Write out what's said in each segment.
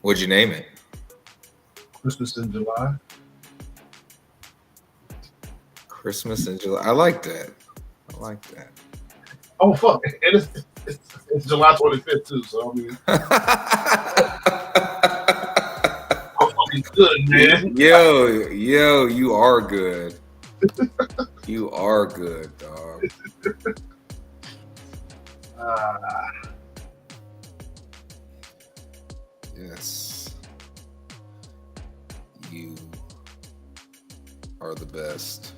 What'd you name it? Christmas in July. Christmas in July. I like that. Oh fuck! It's July 25th too. So I mean, I'm fucking good, man. Yo, you are good. You are good, dog. Yes, you are the best.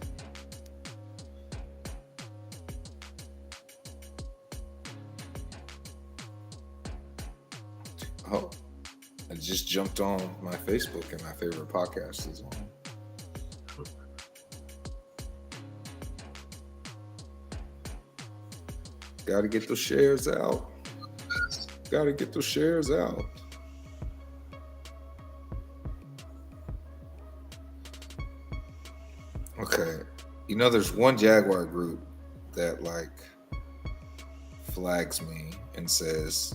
Oh, I just jumped on my Facebook and my favorite podcast is on. Gotta get those shares out. Okay. You know, there's one Jaguar group that like flags me and says,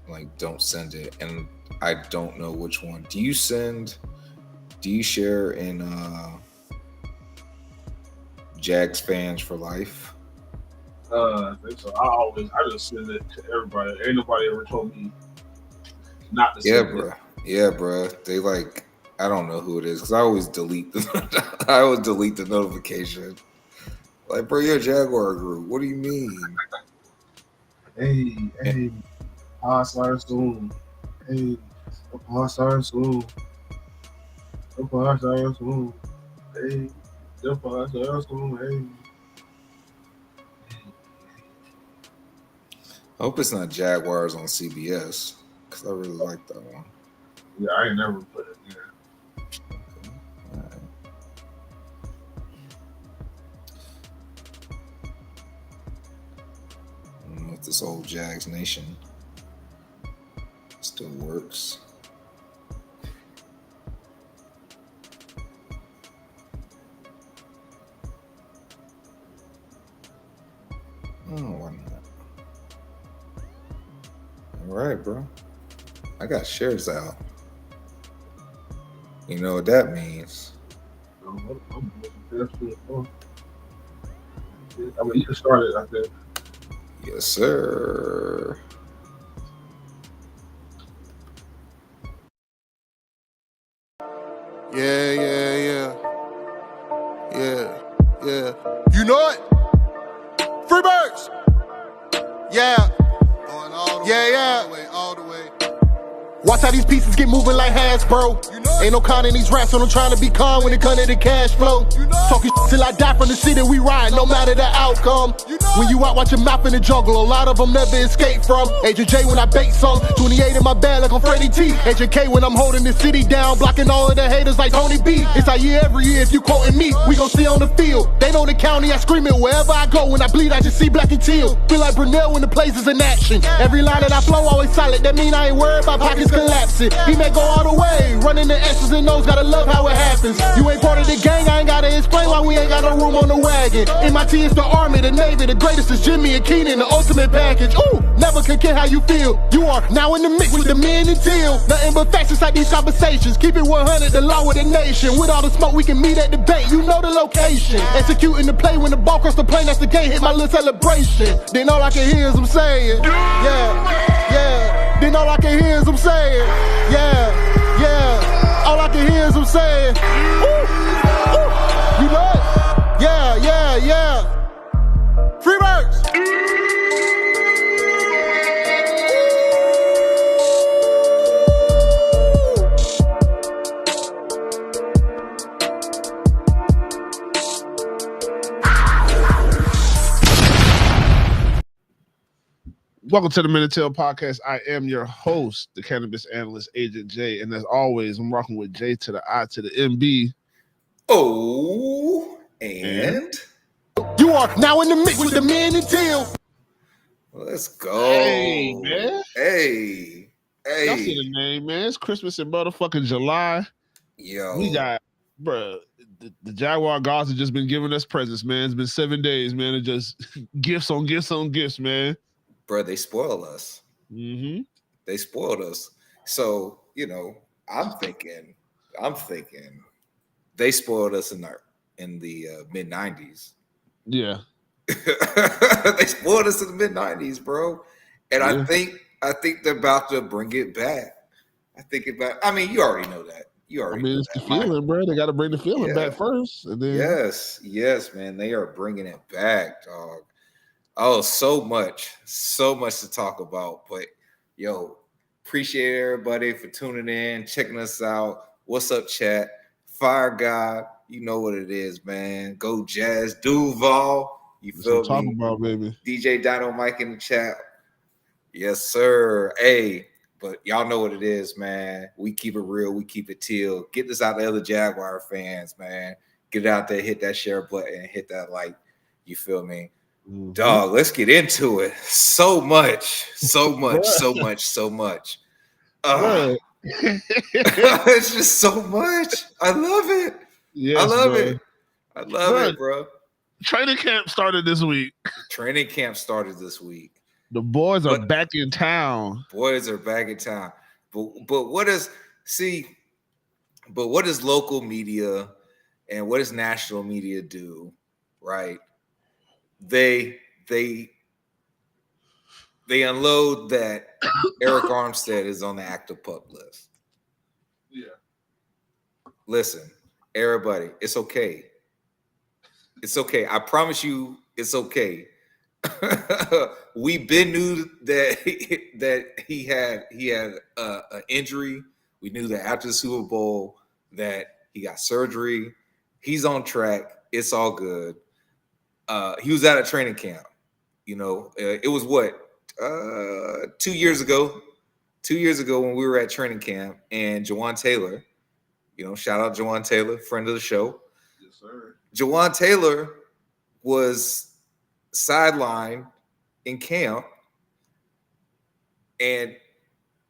like, don't send it. And I don't know which one. Do you share in Jags fans for life? I think so. I just send it to everybody. Ain't nobody ever told me not to send it. Yeah, bro. They like, I don't know who it is because I always delete the notification. Like, bro, you're a Jaguar group. What do you mean? Hey, I'll start soon. Hey, I'll start soon. Hey, I hope it's not Jaguars on CBS because I really like that one. Yeah, I ain't never put it there. Okay. All right. I don't know if this old Jags Nation still works. Oh, why not? All right, bro. I got shares out. You know what that means? I mean, you can start it, I think. Yes, sir. Yeah. You know it? Free birds! Yeah. Going all the way, all the way. Watch how these pieces get moving like Hasbro. You know ain't no con in these raps, so I'm trying to be calm when it comes to the cash flow. You know talking till I die from the city we ride, no matter the outcome. You know when you out, watch your mouth in the jungle, a lot of them never escape from. Agent J when I bait some, 28 in my bag like I'm Freddie T. Agent K when I'm holding this city down, blocking all of the haters like Tony B. It's our year every year, if you quoting me, we gon' see on the field. They know the county, I scream it wherever I go. When I bleed, I just see black and teal. Feel like Brunel when the place is in action. Every line that I flow always solid, that mean I ain't worried about pockets collapsing. He may go all the way, running the X's and O's, gotta love how it happens. You ain't part of the gang, I ain't gotta explain why we ain't got no room on the wagon. MIT is the Army, the Navy, the greatest is Jimmy and Keenan, the ultimate package. Ooh, never can care how you feel. You are now in the mix with the men and teal. Nothing but facts inside these conversations. Keep it 100, the law of the nation. With all the smoke, we can meet at the bank. You know the location. Executing the play when the ball cross the plane, that's the game. Hit my little celebration. Then all I can hear is them saying, yeah. Then all I can hear is them saying, yeah. All I can hear is them saying, ooh. You know it? Yeah. Free birds. Welcome to the Minute Tail Podcast. I am your host, the cannabis analyst, Agent J. And as always, I'm rocking with J to the I to the MB. Oh, and you are now in the mix with the men and teal. Let's go. Hey, man. Hey. Y'all see the name, man. It's Christmas in motherfucking July. Yo. We got, bro, the Jaguar gods have just been giving us presents, man. It's been 7 days, man. It just gifts on gifts on gifts, man. Bro, they spoil us. Mm-hmm. They spoiled us. So, I'm thinking they spoiled us in the mid '90s. Yeah. They spoiled us in the mid '90s, bro. And Yeah. I think they're about to bring it back. I mean, you already know that. It's the feeling, bro. They got to bring the feeling back first, and then yes, man. They are bringing it back, dog. Oh, so much to talk about. But yo, appreciate everybody for tuning in, checking us out. What's up, chat? Fire God, you know what it is, man. Go Jazz, Duval. You that's feel what I'm me? talking about, baby. DJ Dino Mike in the chat. Yes, sir. Hey, but y'all know what it is, man. We keep it real. We keep it teal. Get this out to other Jaguar fans, man. Get it out there. Hit that share button. Hit that like. You feel me? Mm-hmm. Dog, let's get into it. So much. It's just so much. I love it. Yes, I love bro. it. I love it, bro. Training camp started this week. The boys are back in town. But what does local media and what does national media do? Right? They unload that Eric Armstead is on the active pup list. Yeah. Listen, everybody, it's okay. It's okay. I promise you, it's okay. We been knew that he had an injury. We knew that after the Super Bowl that he got surgery. He's on track. It's all good. He was at a training camp. It was what 2 years ago. 2 years ago when we were at training camp, and Jawan Taylor, shout out Jawan Taylor, friend of the show. Yes, sir. Jawan Taylor was sidelined in camp, and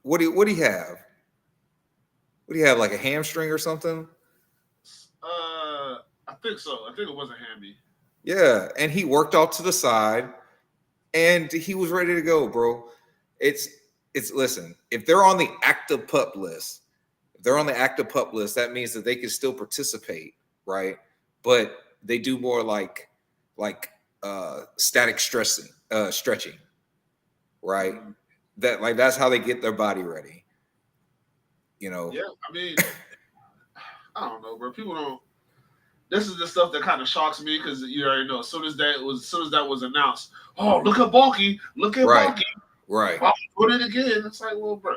what do he have? What do you have, like a hamstring or something? I think so. I think it was a hammy. Yeah, and he worked off to the side, and he was ready to go, bro. It's listen, if they're on the active pup list, that means that they can still participate, right? But they do more like static stretching, right? Mm-hmm. That's how they get their body ready. Yeah, I mean, I don't know, bro. People don't. This is the stuff that kind of shocks me because you already know. As soon as that was announced, oh, look at Bulky, Bulky, right? Put it again. It's like, well, bro,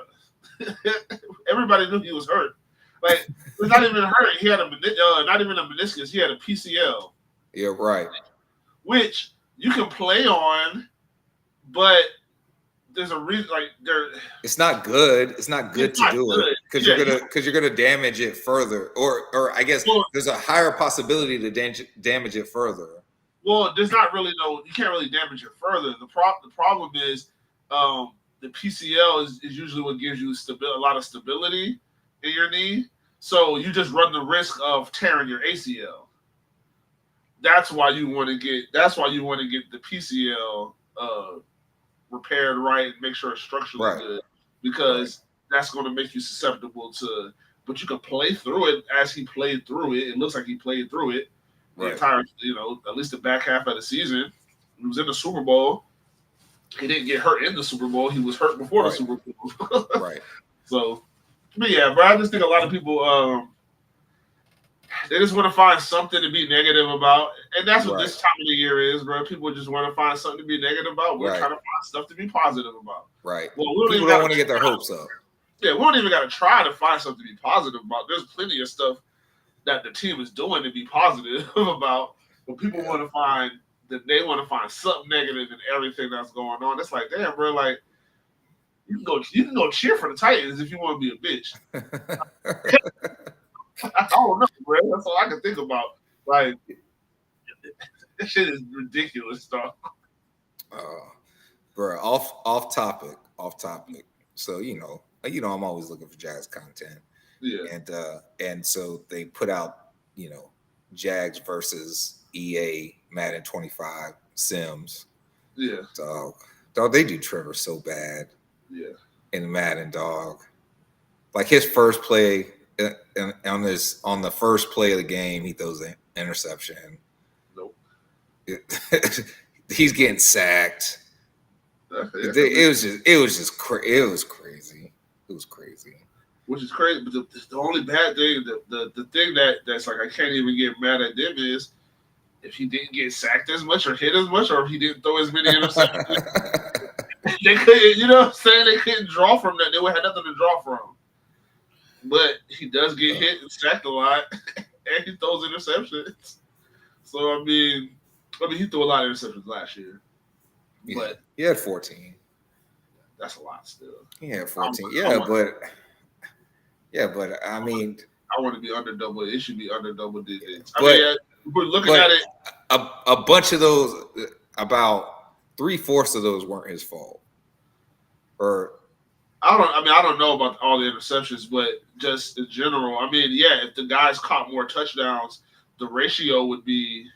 everybody knew he was hurt. Like, he's not even hurt. He had not even a meniscus. He had a PCL. Yeah, right. Which you can play on, but there's a reason. It's not good. It's not good to do it because you're gonna damage it further, or I guess there's a higher possibility to damage it further. Well, there's not really you can't really damage it further. The problem is the PCL is usually what gives you a lot of stability in your knee. So you just run the risk of tearing your ACL. That's why you want to get the PCL repaired right, make sure it's structurally good, because that's going to make you susceptible to. But you can play through it as he played through it. It looks like he played through it the entire, at least the back half of the season. He was in the Super Bowl. He didn't get hurt in the Super Bowl. He was hurt before the Super Bowl. Right. So, but yeah, bro, I just think a lot of people they just want to find something to be negative about, and that's what this time of the year is, bro. People just want to find something to be negative about. We're trying to find stuff to be positive about. Right. Well, people don't want to get their hopes up. Yeah, we don't even got to try to find something to be positive about. There's plenty of stuff that the team is doing to be positive about, but people want to find that they want to find something negative in everything that's going on. It's like, damn, bro, like you can go cheer for the Titans if you want to be a bitch. I don't know, bro. That's all I can think about. Like, this shit is ridiculous stuff. Bro, off topic. So I'm always looking for Jags content. Yeah. And so they put out Jags versus EA Madden 25 Sims. Yeah. Dog, they do Trevor so bad. Yeah. In Madden, dog. like his first play on the first play of the game, he throws an interception. Nope. He's getting sacked. It was crazy. It was crazy. Which is crazy, but the only bad thing, the thing that's like I can't even get mad at them is if he didn't get sacked as much or hit as much, or if he didn't throw as many interceptions. They couldn't, you know what I'm saying? They couldn't draw from that. They would have nothing to draw from. But he does get hit and sacked a lot, and he throws interceptions. So I mean, he threw a lot of interceptions last year. Yeah, but he had 14. That's a lot still. He had 14. But I mean, I want to be under double. It should be under double digits. We're looking at it. A bunch of those, about 3/4 of those weren't his fault. Or I don't know about all the interceptions, but just in general, I mean, yeah, if the guys caught more touchdowns, the ratio would be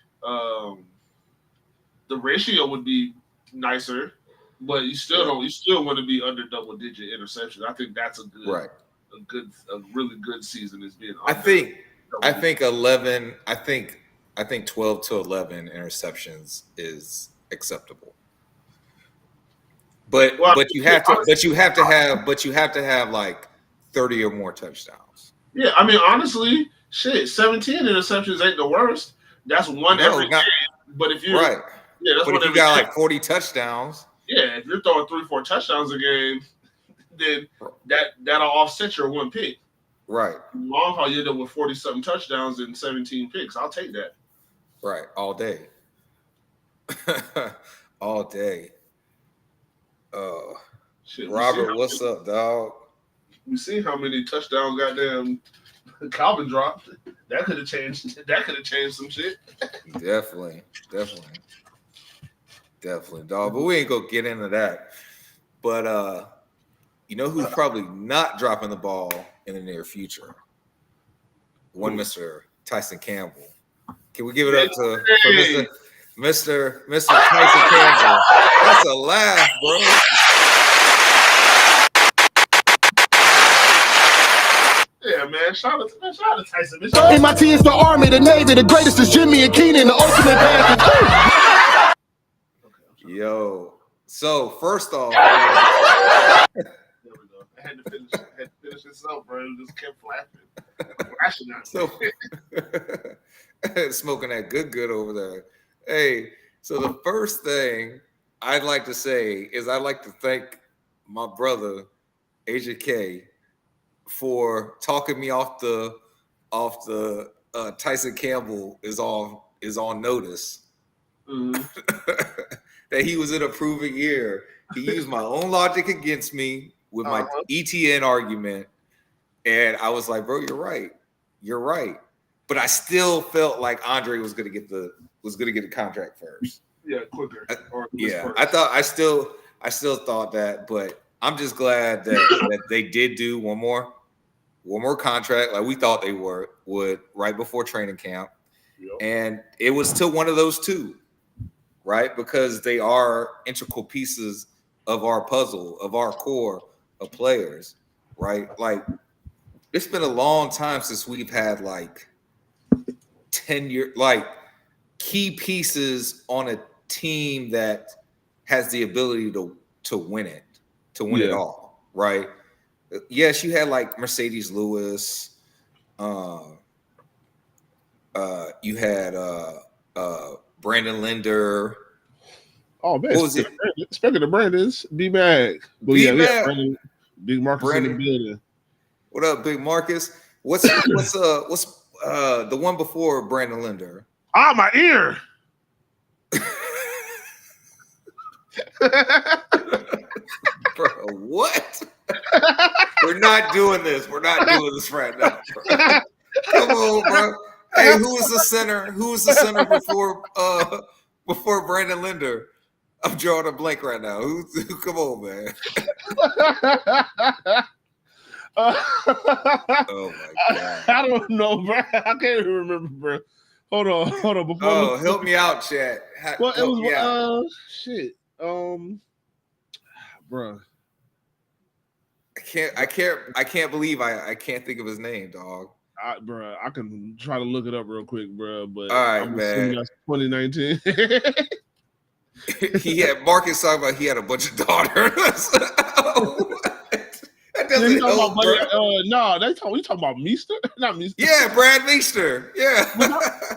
nicer. But you still want to be under double digit interceptions. I think that's a really good season is being. I think 11. I think 12 to 11 interceptions is acceptable. But you have to have like 30 or more touchdowns. Yeah, I mean honestly, 17 interceptions ain't the worst. That's one every game. But if you that's but if you got like 40 touchdowns. Yeah, if you're throwing 3-4 touchdowns a game, then that'll offset your one pick. Right. Long haul, you end up with 40-something touchdowns and 17 picks. I'll take that. Right, all day. All day. Oh, shit, Robert, what's up, dog? We see how many touchdowns goddamn Calvin dropped. That could have changed some shit. Definitely, dog. But we ain't gonna get into that. But you know who's probably not dropping the ball in the near future? One Mr. Tyson Campbell. Can we give it up for Mr. Tyson Campbell? That's a laugh, bro. Yeah, man. Shout out to Tyson. MIT is the Army, the Navy, the greatest is Jimmy and Keenan, the ultimate pass. Yo, so first off, there we go. I had to finish this up, bro. It just kept flashing out. So smoking that good over there. Hey, so the first thing I'd like to say is I'd like to thank my brother Agent K for talking me off the Tyson Campbell is on notice. Mm-hmm. That he was in a proven year. He used my own logic against me with my ETN argument, and I was like, "Bro, you're right." But I still felt like Andre was gonna get the contract first. Yeah, quicker. I still thought that, but I'm just glad that they did do one more contract like we thought they would right before training camp, and it was still one of those two. Right, because they are integral pieces of our puzzle, of our core of players, right? Like, it's been a long time since we've had like 10-year, like key pieces on a team that has the ability to win it all, right? Yes, you had like Mercedes Lewis, you had Brandon Linder. Oh man! Speaking of Brandon's, B-Mag. Big Marcus in the building. What up, Big Marcus? What's the one before Brandon Linder? Ah, my ear. Bro, what? We're not doing this. We're not doing this right now, bro. Come on, bro. Hey, who was the center? Who was the center before Brandon Linder? I'm drawing a blank right now. Who come on, man. Oh my god. I don't know, bro. I can't even remember, bro. Hold on. Before help me out, chat. Well, it was shit. Bro. I can't believe I can't think of his name, dog. Bro, I can try to look it up real quick, bro. But All right, I'm assuming man. that's 2019. He had Marcus talking about he had a bunch of daughters. That Yeah, he doesn't talking help, about bro. no, we talking about Meester, not Meester. Yeah, Brad Meester. Yeah. But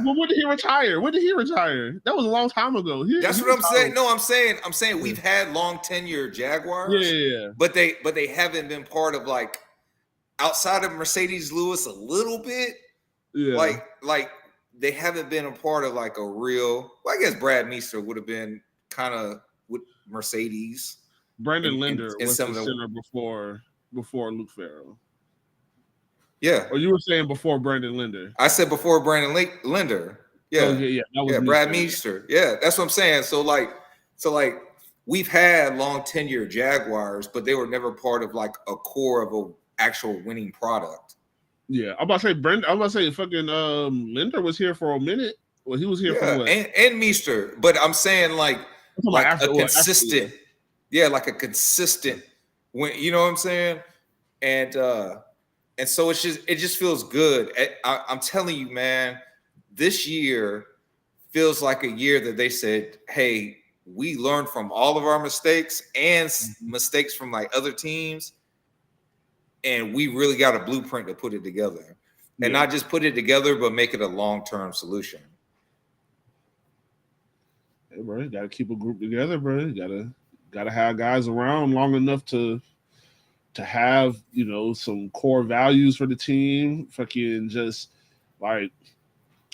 when did he retire? When did he retire? That was a long time ago. That's what I'm saying. No, I'm saying we've had long tenure Jaguars. Yeah. But they haven't been part of like outside of Mercedes Lewis a little bit. Yeah. Like they haven't been a part of like a real. Well, I guess Brad Meester would have been kind of with Mercedes. Brandon Linder was some the of the center before Luke Farrell. Yeah. Or you were saying before Brandon Linder? I said before Brandon Linder. Yeah. Oh, yeah. That was Brad Meester. Yeah, that's what I'm saying. So like we've had long tenure Jaguars, but they were never part of like a core of a actual winning product. Yeah, I'm about to say fucking Linder was here for a minute. Well, he was here for what? And Meester. But I'm saying like a consistent. Like a consistent win. You know what I'm saying? And so it just feels good. I'm telling you, man, this year feels like a year that they said, hey, we learned from all of our mistakes and mistakes from like other teams. And we really got a blueprint to put it together. And not just put it together, but make it a long-term solution. Hey, bro, you gotta keep a group together, bro. You gotta have guys around long enough to have, you know, some core values for the team. Fucking just like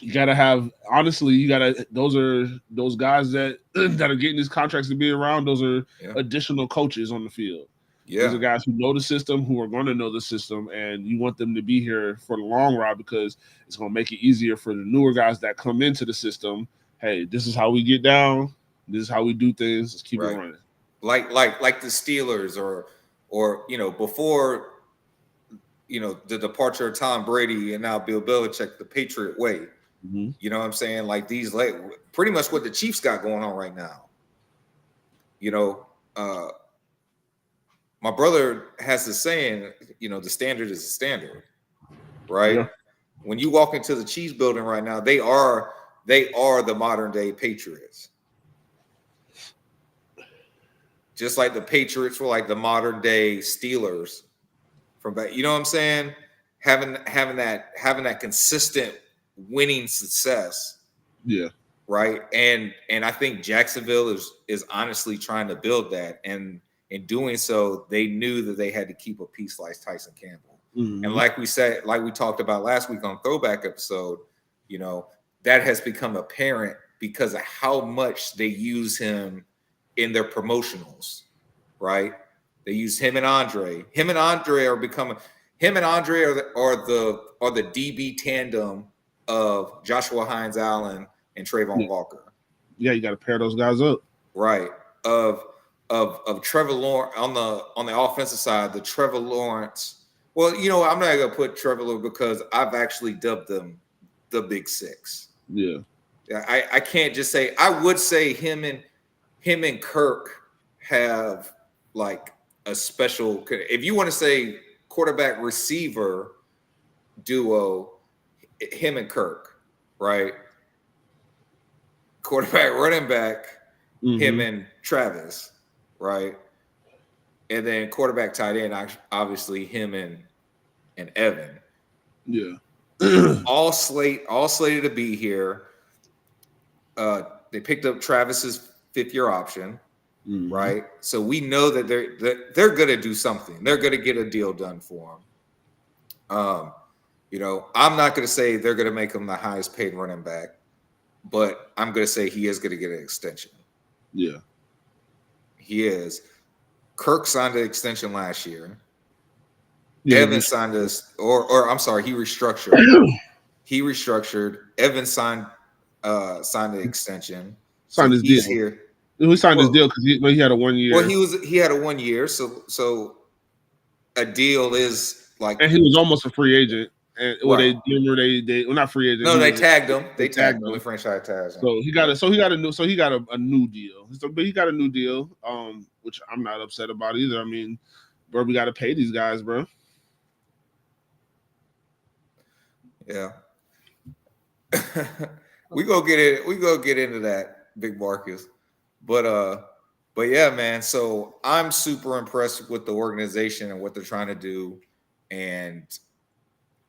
you gotta have, honestly, you gotta, those guys that are getting these contracts to be around, those are additional coaches on the field. Yeah. Those are guys who know the system, who are going to know the system, and you want them to be here for the long ride because it's going to make it easier for the newer guys that come into the system. Hey, this is how we get down. This is how we do things. Let's keep it running. Like the Steelers or you know, before, you know, the departure of Tom Brady and now Bill Belichick, the Patriot way. Mm-hmm. You know what I'm saying? Like these, like pretty much what the Chiefs got going on right now. You know, my brother has the saying, you know, the standard is the standard, right? Yeah. When you walk into the Chiefs building right now, they are the modern day Patriots. Just like the Patriots were like the modern day Steelers from back, you know what I'm saying? Having that consistent winning success. Yeah. Right. And I think Jacksonville is honestly trying to build that. And in doing so, they knew that they had to keep a piece like Tyson Campbell. Mm-hmm. And like we said, like we talked about last week on Throwback episode, you know, that has become apparent because of how much they use him in their promotionals, right? They use him and Andre. Him and Andre are the DB tandem of Joshua Hines Allen and Trayvon Walker. Yeah, you got to pair those guys up. Right. Of Trevor Lawrence on the offensive side, the Trevor Lawrence. Well, you know, I'm not gonna put Trevor Lawrence because I've actually dubbed them the Big Six. Yeah. I can't just say. I would say him and Kirk have like a special. If you want to say quarterback receiver duo, him and Kirk, right? Quarterback running back, him and Travis, right? And then quarterback tight end, obviously him and Evan. Yeah. all slated to be here. They picked up Travis's 5th-year option, right? So we know that they're going to do something. They're going to get a deal done for him. You know, I'm not going to say they're going to make him the highest paid running back, but I'm going to say he is going to get an extension. Yeah, he is. Kirk signed an extension last year. Yeah, Evan signed us, or I'm sorry, he restructured. He restructured. Evan signed an extension. Signed his deal here. He signed his deal because he had a 1 year. Well, he had a 1 year, so a deal is like, and he was almost a free agent. And they not free agent. No, they tagged him. They tagged him. The franchise tagged him. So he got a new deal. But he got a new deal, which I'm not upset about either. I mean, bro, we got to pay these guys, bro. Yeah. We go get it. We go get into that, Big Marcus. But yeah, man. So I'm super impressed with the organization and what they're trying to do, and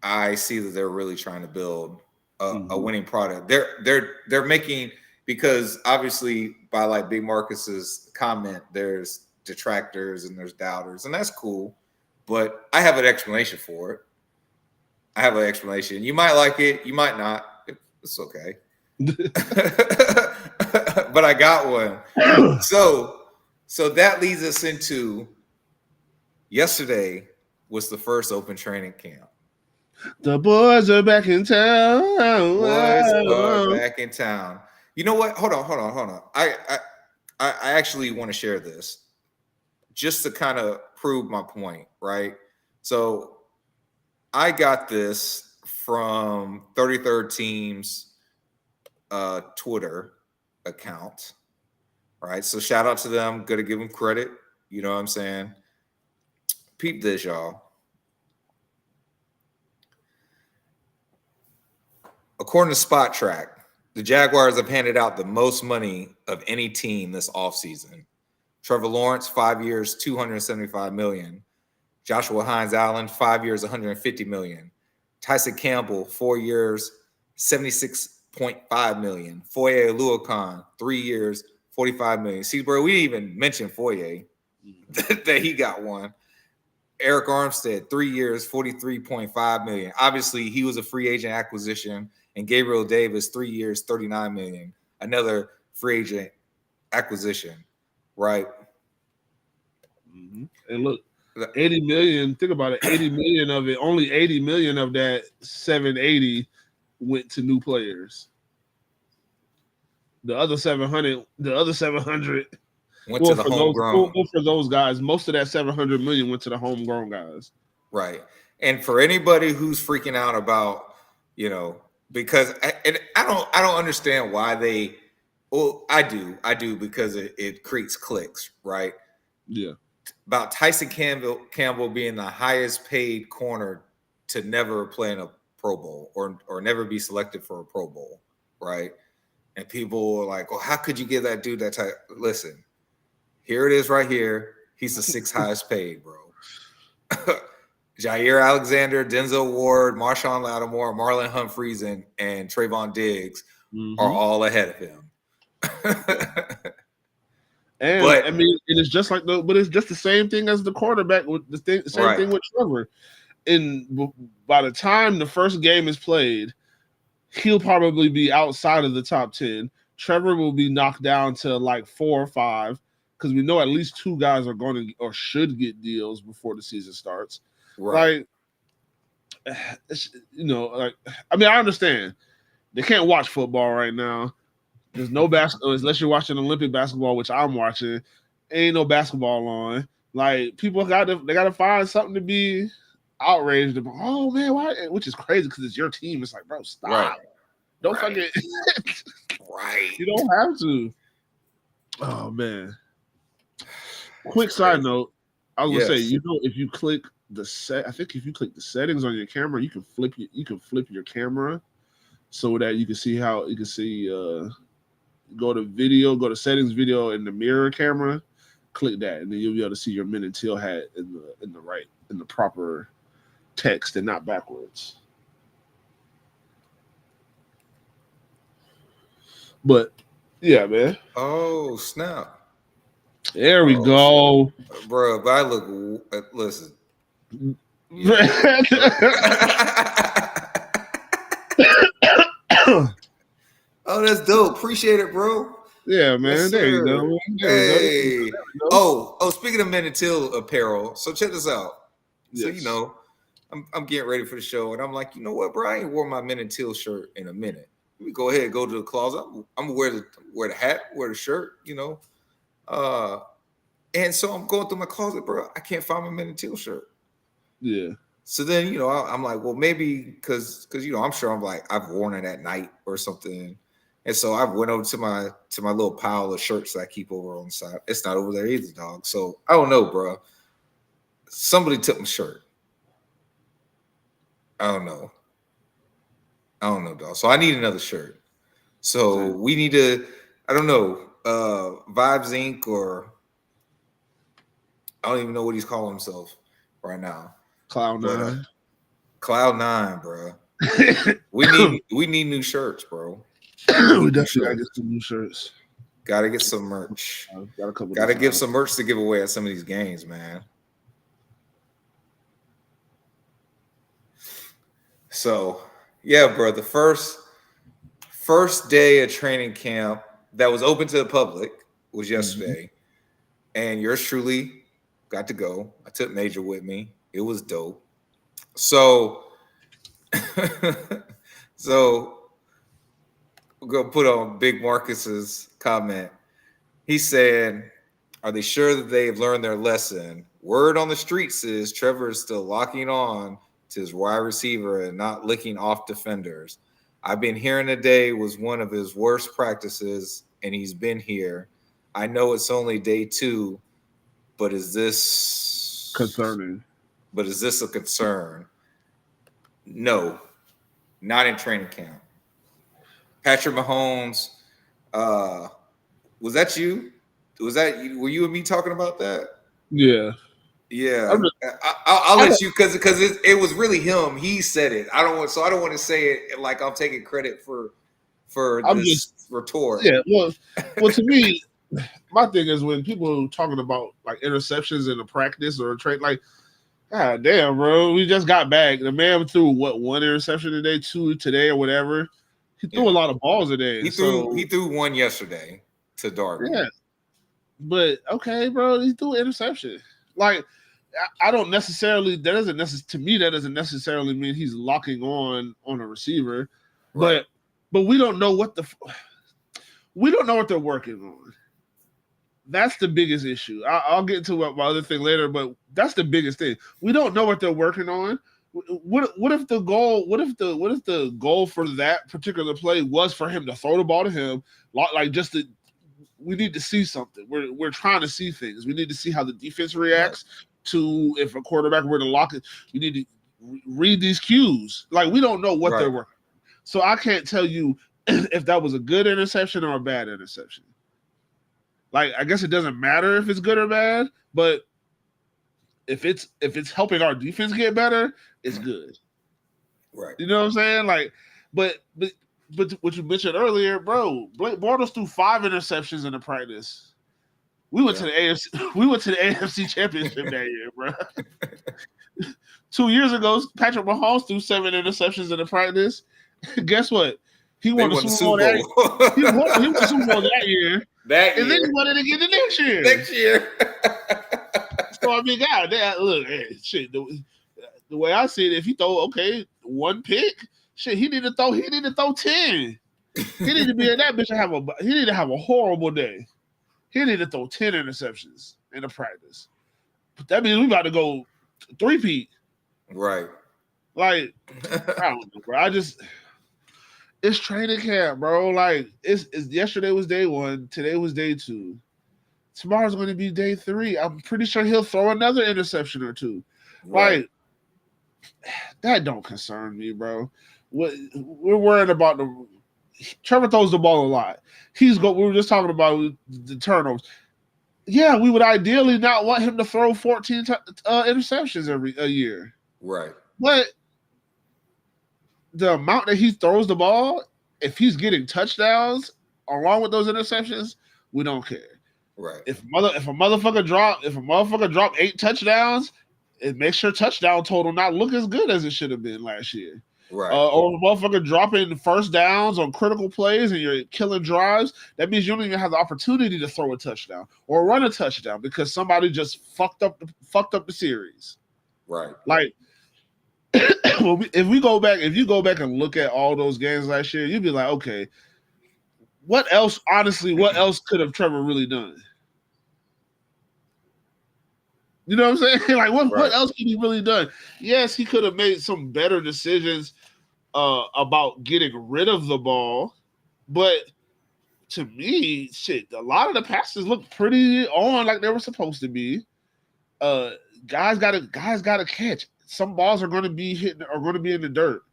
I see that they're really trying to build a winning product. They're making, because obviously by like Big Marcus's comment, there's detractors and there's doubters, and that's cool. But I have an explanation for it. I have an explanation. You might like it, you might not. It's okay. But I got one. So that leads us into yesterday was the first open training camp. The boys are back in town. Boys are back in town. You know what? Hold on. I actually want to share this just to kind of prove my point, right? So I got this from 33rd Team's Twitter account, right? So shout out to them. Got to give them credit. You know what I'm saying? Peep this, y'all. According to Spot Track, the Jaguars have handed out the most money of any team this offseason. Trevor Lawrence, 5 years, $275 million. Joshua Hines-Allen, 5 years, $150 million. Tyson Campbell, 4 years, $76.5 million. Foye Oluokun, 3 years, $45 million. See, bro, we didn't even mention Foye that he got one. Eric Armstead, 3 years, $43.5 million. Obviously, he was a free agent acquisition. And Gabriel Davis, 3 years, $39 million. Another free agent acquisition, right? And look, 80 million, think about it, 80 million of it, only 80 million of that 780 went to new players. The other 700 went to the homegrown. For those guys, most of that 700 million went to the homegrown guys. Right. And for anybody who's freaking out about, you know, because I don't understand why they. Well, I do because it creates clicks, right? Yeah. About Tyson Campbell being the highest paid corner to never play in a Pro Bowl or never be selected for a Pro Bowl, right? And people are like, "Well, how could you give that dude that type?" Listen, here it is, right here. He's the sixth highest paid, bro. Jair Alexander, Denzel Ward, Marshawn Lattimore, Marlon Humphreys, and Trayvon Diggs are all ahead of him. And but, I mean, it is just like but it's just the same thing as the quarterback with same thing with Trevor. And by the time the first game is played, he'll probably be outside of the top 10. Trevor will be knocked down to like 4 or 5 because we know at least 2 guys are going to or should get deals before the season starts. Right. Like, you know, like, I mean, I understand they can't watch football right now. There's no basketball unless you're watching Olympic basketball, which I'm watching. Ain't no basketball on. Like, people gotta find something to be outraged about. Oh man, why? Which is crazy because it's your team. It's like, bro, stop. Right. Don't forget. Right. You don't have to. Oh man. Quick side note. I was gonna say, you know, if you click I think if you click the settings on your camera, you can flip your camera so that you can see go to video, go to settings, video, in the mirror camera, click that, and then you'll be able to see your Men and Teal hat in the proper text and not backwards. But yeah, man. Oh snap! There we go, bro. But I look. Listen. Oh, that's dope. Appreciate it, bro. Yeah, man. Yes, there you go. Hey. Oh, speaking of Men and Teal apparel, so check this out. Yes. So, you know, I'm getting ready for the show, and I'm like, you know what, bro? I ain't wore my Men and Teal shirt in a minute. Let me go ahead and go to the closet. I'm gonna wear the hat, wear the shirt, you know. And so I'm going through my closet, bro. I can't find my Men and Teal shirt. Yeah. So then, you know, I'm like, well, maybe because you know, I'm sure I've worn it at night or something. And so I went over to my little pile of shirts that I keep over on the side. It's not over there either, dog. So I don't know, bro. somebody took my shirt. I don't know, dog. So I need another shirt. So we need to, I don't know, Vibes Inc. or I don't even know what he's calling himself right now. Cloud9. Cloud9, bro. We need new shirts, bro. We definitely gotta get some new shirts. Gotta get some merch. Gotta give some merch to give away at some of these games, man. So yeah, bro. The first day of training camp that was open to the public was yesterday, and yours truly got to go. I took Major with me. It was dope. So, we're gonna put on Big Marcus's comment. He said, "Are they sure that they've learned their lesson? Word on the streets is Trevor is still locking on to his wide receiver and not licking off defenders. I've been hearing today was one of his worst practices, and he's been here. I know it's only day 2, but is this concerning? But is this a concern? No, not in training camp. Patrick Mahomes, was that you? Were you and me talking about that? Yeah. Yeah, I'll let you because it was really him. He said it. I don't want to say it like I'm taking credit for this retort. Yeah, well, to me, my thing is when people talking about like interceptions in a practice or a trade, like, God damn, bro, we just got back. The man threw one interception today, 2 today, or whatever. He threw a lot of balls today. He threw one yesterday to Darby. Yeah, but okay, bro, he threw an interception. Like, I don't necessarily. That doesn't necessarily mean he's locking on a receiver, right. But we don't know what they're working on. That's the biggest issue. I'll get into my other thing later, but that's the biggest thing. We don't know what they're working on. What if the goal for that particular play was for him to throw the ball to him, like we need to see something. We're trying to see things. We need to see how the defense reacts to if a quarterback were to lock it. We need to read these cues. Like, we don't know what they're working on. So I can't tell you if that was a good interception or a bad interception. Like, I guess it doesn't matter if it's good or bad, but if it's helping our defense get better, it's good. Right. You know what I'm saying? Like, but what you mentioned earlier, bro, Blake Bortles threw 5 interceptions in the practice. We went to the AFC Championship that year, bro. 2 years ago, Patrick Mahomes threw 7 interceptions in the practice. Guess what? He won the Super Bowl. He won the Super Bowl that year. And then he won it again the next year. So I mean, God, look, shit. The way I see it, if he throw 1 pick, shit, he need to throw 10. He need to be in that bitch and he need to have a horrible day. He need to throw 10 interceptions in the practice. But that means we about to go 3-peat. Right. Like, I don't know, bro. It's training camp, bro. Like, it's yesterday was day 1, today was day 2. Tomorrow's going to be day 3. I'm pretty sure he'll throw another interception or 2. Right. Like, that don't concern me, bro. We're worried about Trevor throws the ball a lot. We were just talking about the turnovers. Yeah, we would ideally not want him to throw 14 interceptions every year. Right. But the amount that he throws the ball, if he's getting touchdowns along with those interceptions, we don't care. Right. If a motherfucker drop 8 touchdowns, it makes your touchdown total not look as good as it should have been last year. Right. Or a motherfucker dropping first downs on critical plays and you're killing drives, that means you don't even have the opportunity to throw a touchdown or run a touchdown because somebody just fucked up the series. Right. Like, if you go back and look at all those games last year, you'd be like, okay, what else could have Trevor really done? You know what I'm saying? Like, what else could he really done? Yes, he could have made some better decisions about getting rid of the ball, but to me, shit, a lot of the passes look pretty on like they were supposed to be. guys gotta catch. Some balls are going to be hitting, are going to be in the dirt.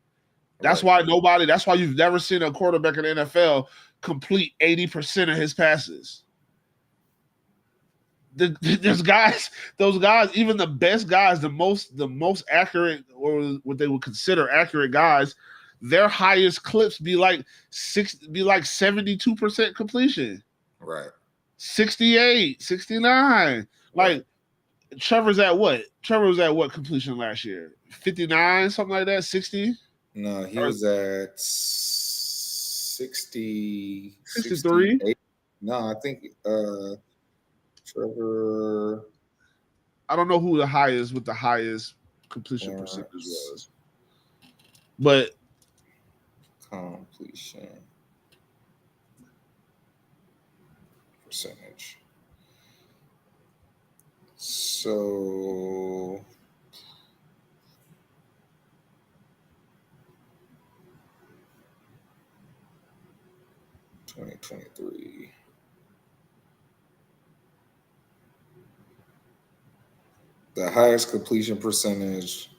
That's why that's why you've never seen a quarterback in the NFL complete 80% of his passes. Those guys, even the best guys, the most accurate, or what they would consider accurate guys, their highest clips be like 72% completion. Right. 68, 69. Like Trevor's at what? Trevor was at what completion last year? 59, something like that, 60? No, he was at 60, 63. No, I think Trevor. I don't know who the highest completion percentage was. But completion percentage. So 2023. The highest completion percentage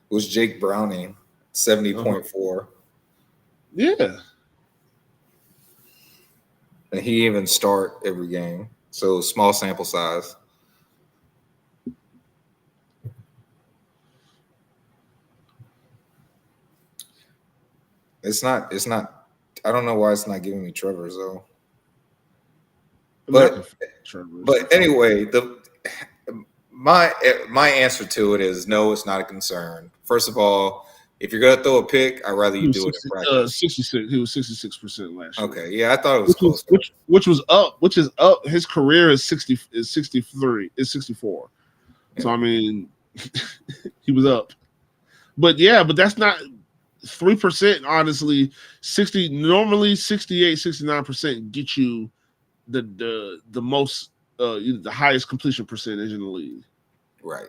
was Jake Browning, 70.4. Yeah. And he even start every game. So small sample size. It's not I don't know why it's not giving me Trevor's though. But anyway, my answer to it is no, it's not a concern. First of all, if you're gonna throw a pick, I'd rather you do it in practice. 66. He was 66% last year. Okay, yeah, I thought it was close. Which is up. His career is 63, is 64. Yeah. So I mean, he was up. But that's not 3%. Honestly, 68, 69% get you the most the highest completion percentage in the league. Right.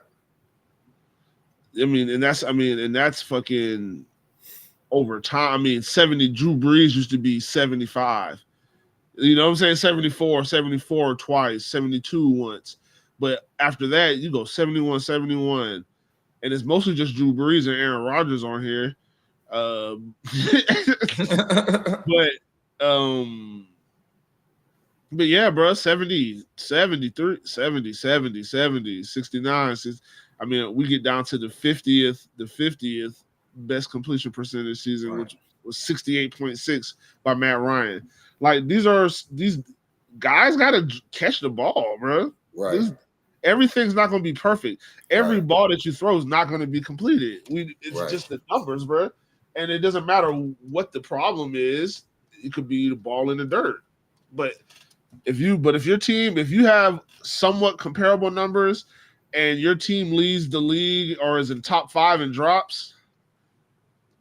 I mean, and that's fucking over time. I mean, 70. Drew Brees used to be 75. You know what I'm saying? 74 twice, 72 once. But after that, you go 71, 71. And it's mostly just Drew Brees and Aaron Rodgers on here. But yeah, bro, 70, 73, 70, 70, 70, 69. I mean, we get down to the 50th best completion percentage season, which was 68.6 by Matt Ryan. Like these guys got to catch the ball, bro. Right. Everything's not going to be perfect. Every ball that you throw is not going to be completed. It's just the numbers, bro. And it doesn't matter what the problem is. It could be the ball in the dirt. But if you have somewhat comparable numbers and your team leads the league or is in top 5 in drops,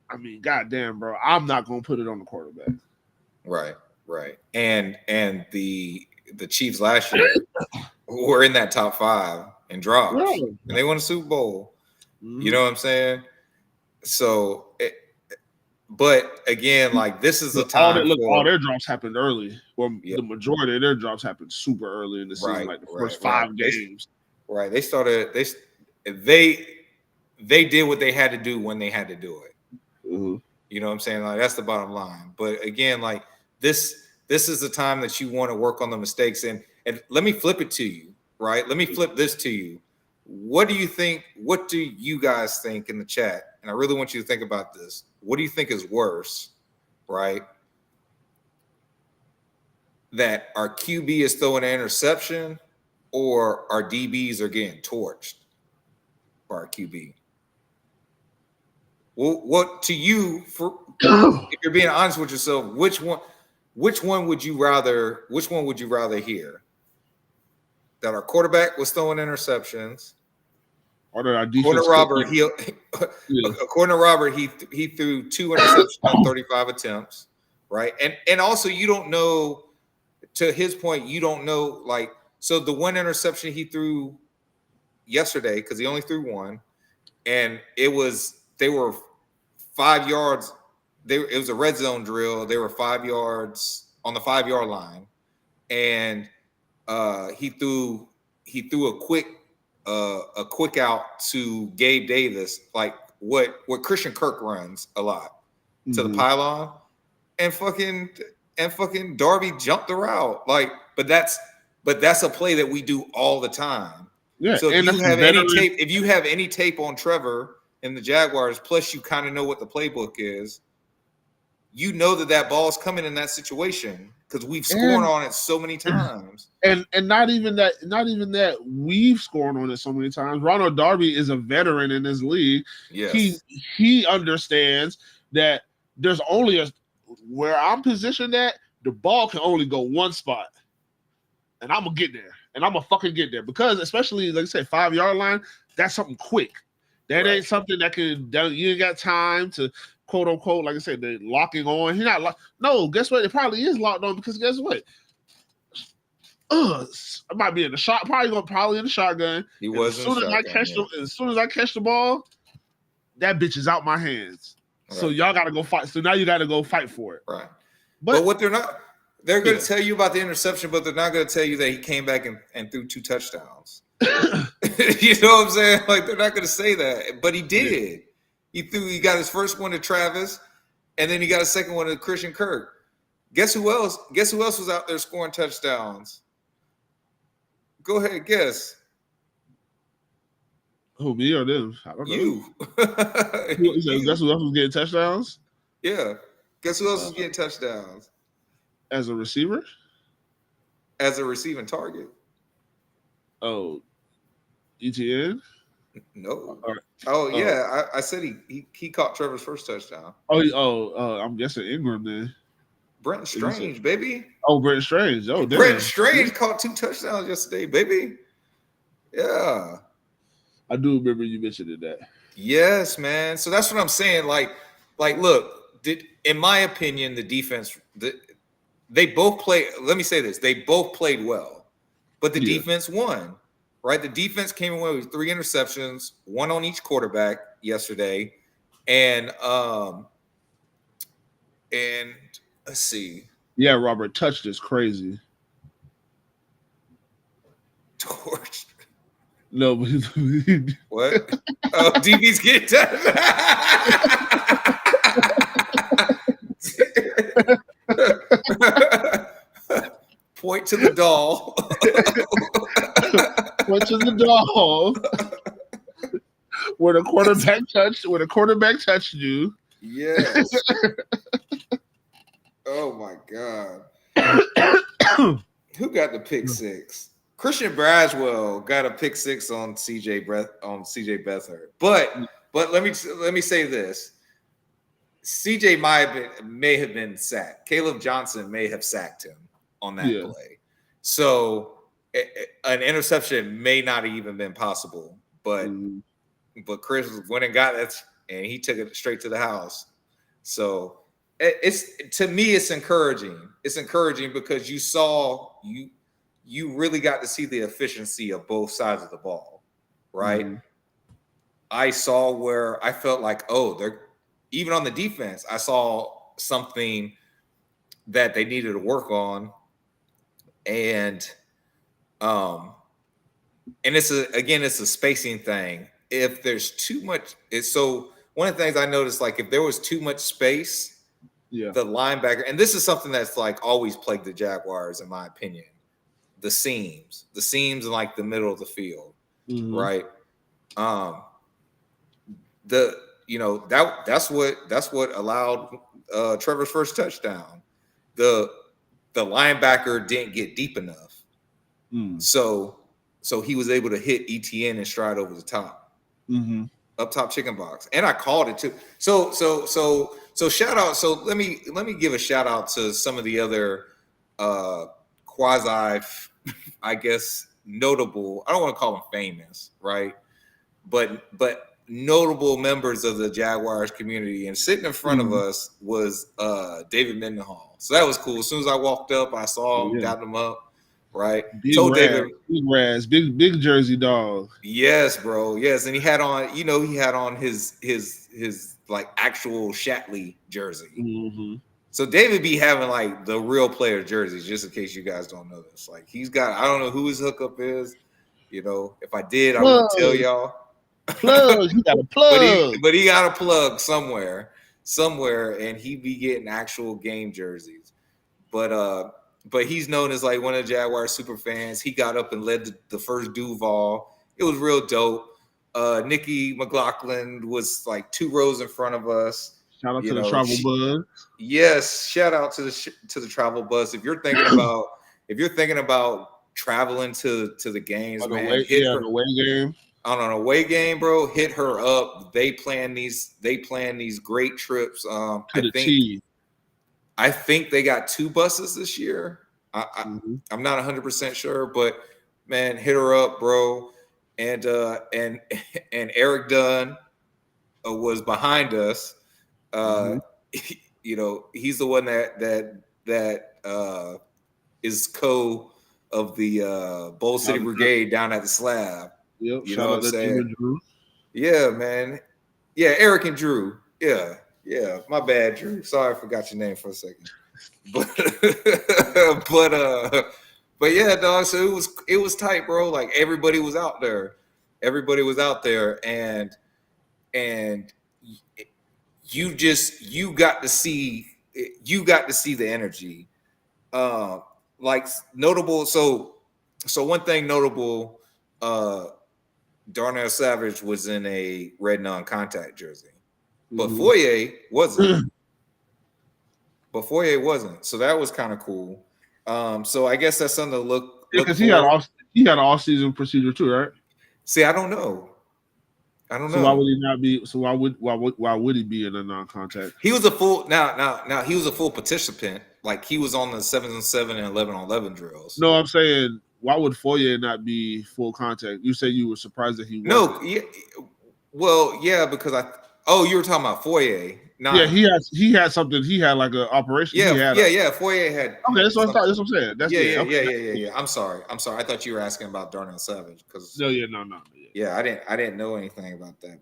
I mean, goddamn, bro, I'm not going to put it on the quarterback. Right. And the Chiefs last year were in that top 5 in drops, and they won a Super Bowl. Mm-hmm. You know what I'm saying? So, but again, like this is the time. All their drops happened early. Well, the majority of their drops happened super early in the season, like the first 5 games. They started. They did what they had to do when they had to do it. Mm-hmm. You know what I'm saying? Like that's the bottom line. But again, like this is the time that you want to work on the mistakes. And let me flip it to you, right? Let me flip this to you. What do you think? What do you guys think in the chat? And I really want you to think about this. What do you think is worse, right? That our QB is throwing an interception or our DBs are getting torched by our QB? Well, what to you, if you're being honest with yourself, which one would you rather hear? That our quarterback was throwing interceptions, or that our defense according to Robert, he threw 2 interceptions on 35 attempts, right? And also you don't know, to his point, you don't know, like, so the 1 interception he threw yesterday, because he only threw 1, and they were 5 yards. It was a red zone drill. They were 5 yards on the 5-yard line, and he threw a quick a quick out to Gabe Davis, like what Christian Kirk runs a lot to the pylon, and fucking Darby jumped the route. Like, but that's a play that we do all the time. Yeah. So and if you have any tape on Trevor and the Jaguars, plus you kind of know what the playbook is, you know that ball is coming in that situation because we've scored on it so many times. And not even that we've scored on it so many times. Ronald Darby is a veteran in this league. Yes. He understands that there's only where I'm positioned at, the ball can only go one spot. And I'm gonna get there. And I'm gonna fucking get there. Because especially, like I said, 5-yard line, that's something quick. That ain't something you ain't got time to quote unquote, like I said, the locking on. He's not no, guess what? It probably is locked on because guess what? It might be in the shot, probably in the shotgun. He was as soon as I catch the ball, that bitch is out my hands. Right. So y'all gotta go fight. So now you gotta go fight for it. Right. But what they're going to tell you about the interception, but they're not going to tell you that he came back and threw 2 touchdowns. You know what I'm saying? Like, they're not going to say that, but he did. Yeah. He got his first one to Travis, and then he got a second one to Christian Kirk. Guess who else was out there scoring touchdowns? Go ahead, guess. Who, me or them? I don't know. You. Guess who else was getting touchdowns? Yeah. Guess who else was getting touchdowns? As a receiver? As a receiving target. Oh, ETN? No. Yeah. I said he caught Trevor's first touchdown. I'm guessing Ingram then. Brenton Strange, baby. Oh, Brenton Strange. Oh, damn. Brenton Strange caught 2 touchdowns yesterday, baby. Yeah. I do remember you mentioning that. Yes, man. So that's what I'm saying. Like, look, in my opinion, the defense, they both played. Let me say this: they both played well, but the defense won. Right? The defense came away with 3 interceptions, 1 on each quarterback yesterday, and let's see. Yeah, Robert, touched is crazy. Torched. No, but what? Oh, DB's getting touched. Point to the doll. Point to the doll. Where the quarterback touched you. Yes. Oh my God. Who got the pick 6? Christian Braswell got a pick 6 on CJ Beathard. But let me say this. CJ may have been sacked. Caleb Johnson may have sacked him on that play. So an interception may not have even been possible. But Chris went and got it, and he took it straight to the house. So to me, it's encouraging. It's encouraging because you really got to see the efficiency of both sides of the ball, right? I saw where I felt like, they're even on the defense. I saw something that they needed to work on, and it's a spacing thing. If there's too much, one of the things I noticed, like if there was too much space, the linebacker, and this is something that's like always plagued the Jaguars, in my opinion. The seams in like the middle of the field, right? That's what allowed Trevor's first touchdown. The linebacker didn't get deep enough, so he was able to hit ETN and stride over the top, up top chicken box, and I called it too. So shout out. So let me give a shout out to some of the other quasi, I guess, notable. I don't want to call them famous, right? But notable members of the Jaguars community, and sitting in front of us was David Mendenhall. So that was cool. As soon as I walked up, I saw him, got him up, right? Big Jersey dog. Yes, bro. Yes, and he had on his like actual Shatley jersey. So David be having like the real player jerseys, just in case you guys don't know this. Like he's got, I don't know who his hookup is, You know, if I did, I wouldn't tell Plug. y'all. Plug. He got a plug. But he got a plug somewhere, and he be getting actual game jerseys. But he's known as like one of the Jaguar super fans. He got up and led the first Duval. It was real dope. Nikki McLaughlin was like 2 rows in front of us. Shout out to the travel buzz. Yes, shout out to the travel buzz. If you're thinking about traveling to the games, man, the away game. On an away game, bro, hit her up. They plan these great trips. I think they got 2 buses this year. I'm not 100% sure, but man, hit her up, bro. And Eric Dunn was behind us. You know, he's the one that is co of the Bowl City Brigade down at the Slab. Yep. You know what I'm saying? Yeah, man. Yeah, Eric and Drew. Yeah. My bad, Drew. Sorry, I forgot your name for a second. But yeah, dog. So it was tight, bro. Like everybody was out there. And you got to see the energy. Like notable. So one thing notable. Darnell Savage was in a red non-contact jersey, but Foye wasn't. So that was kind of cool. So I guess that's something to look. Because he had an off-season procedure too, right? See, I don't know. So why would he not be? So why would he be in a non-contact? He was a full now. He was a full participant. Like he was on the 7-on-7 and 11-on-11 drills. No, I'm saying, why would Foye not be full contact? You say you were surprised that he wasn't. No, yeah, well, yeah, because you were talking about Foye. Nah. Yeah, he had something. He had like an operation. Yeah. Foye had. Okay, that's what I'm saying. Yeah. I'm sorry. I thought you were asking about Darnell Savage because. No. Yeah, I didn't know anything about that,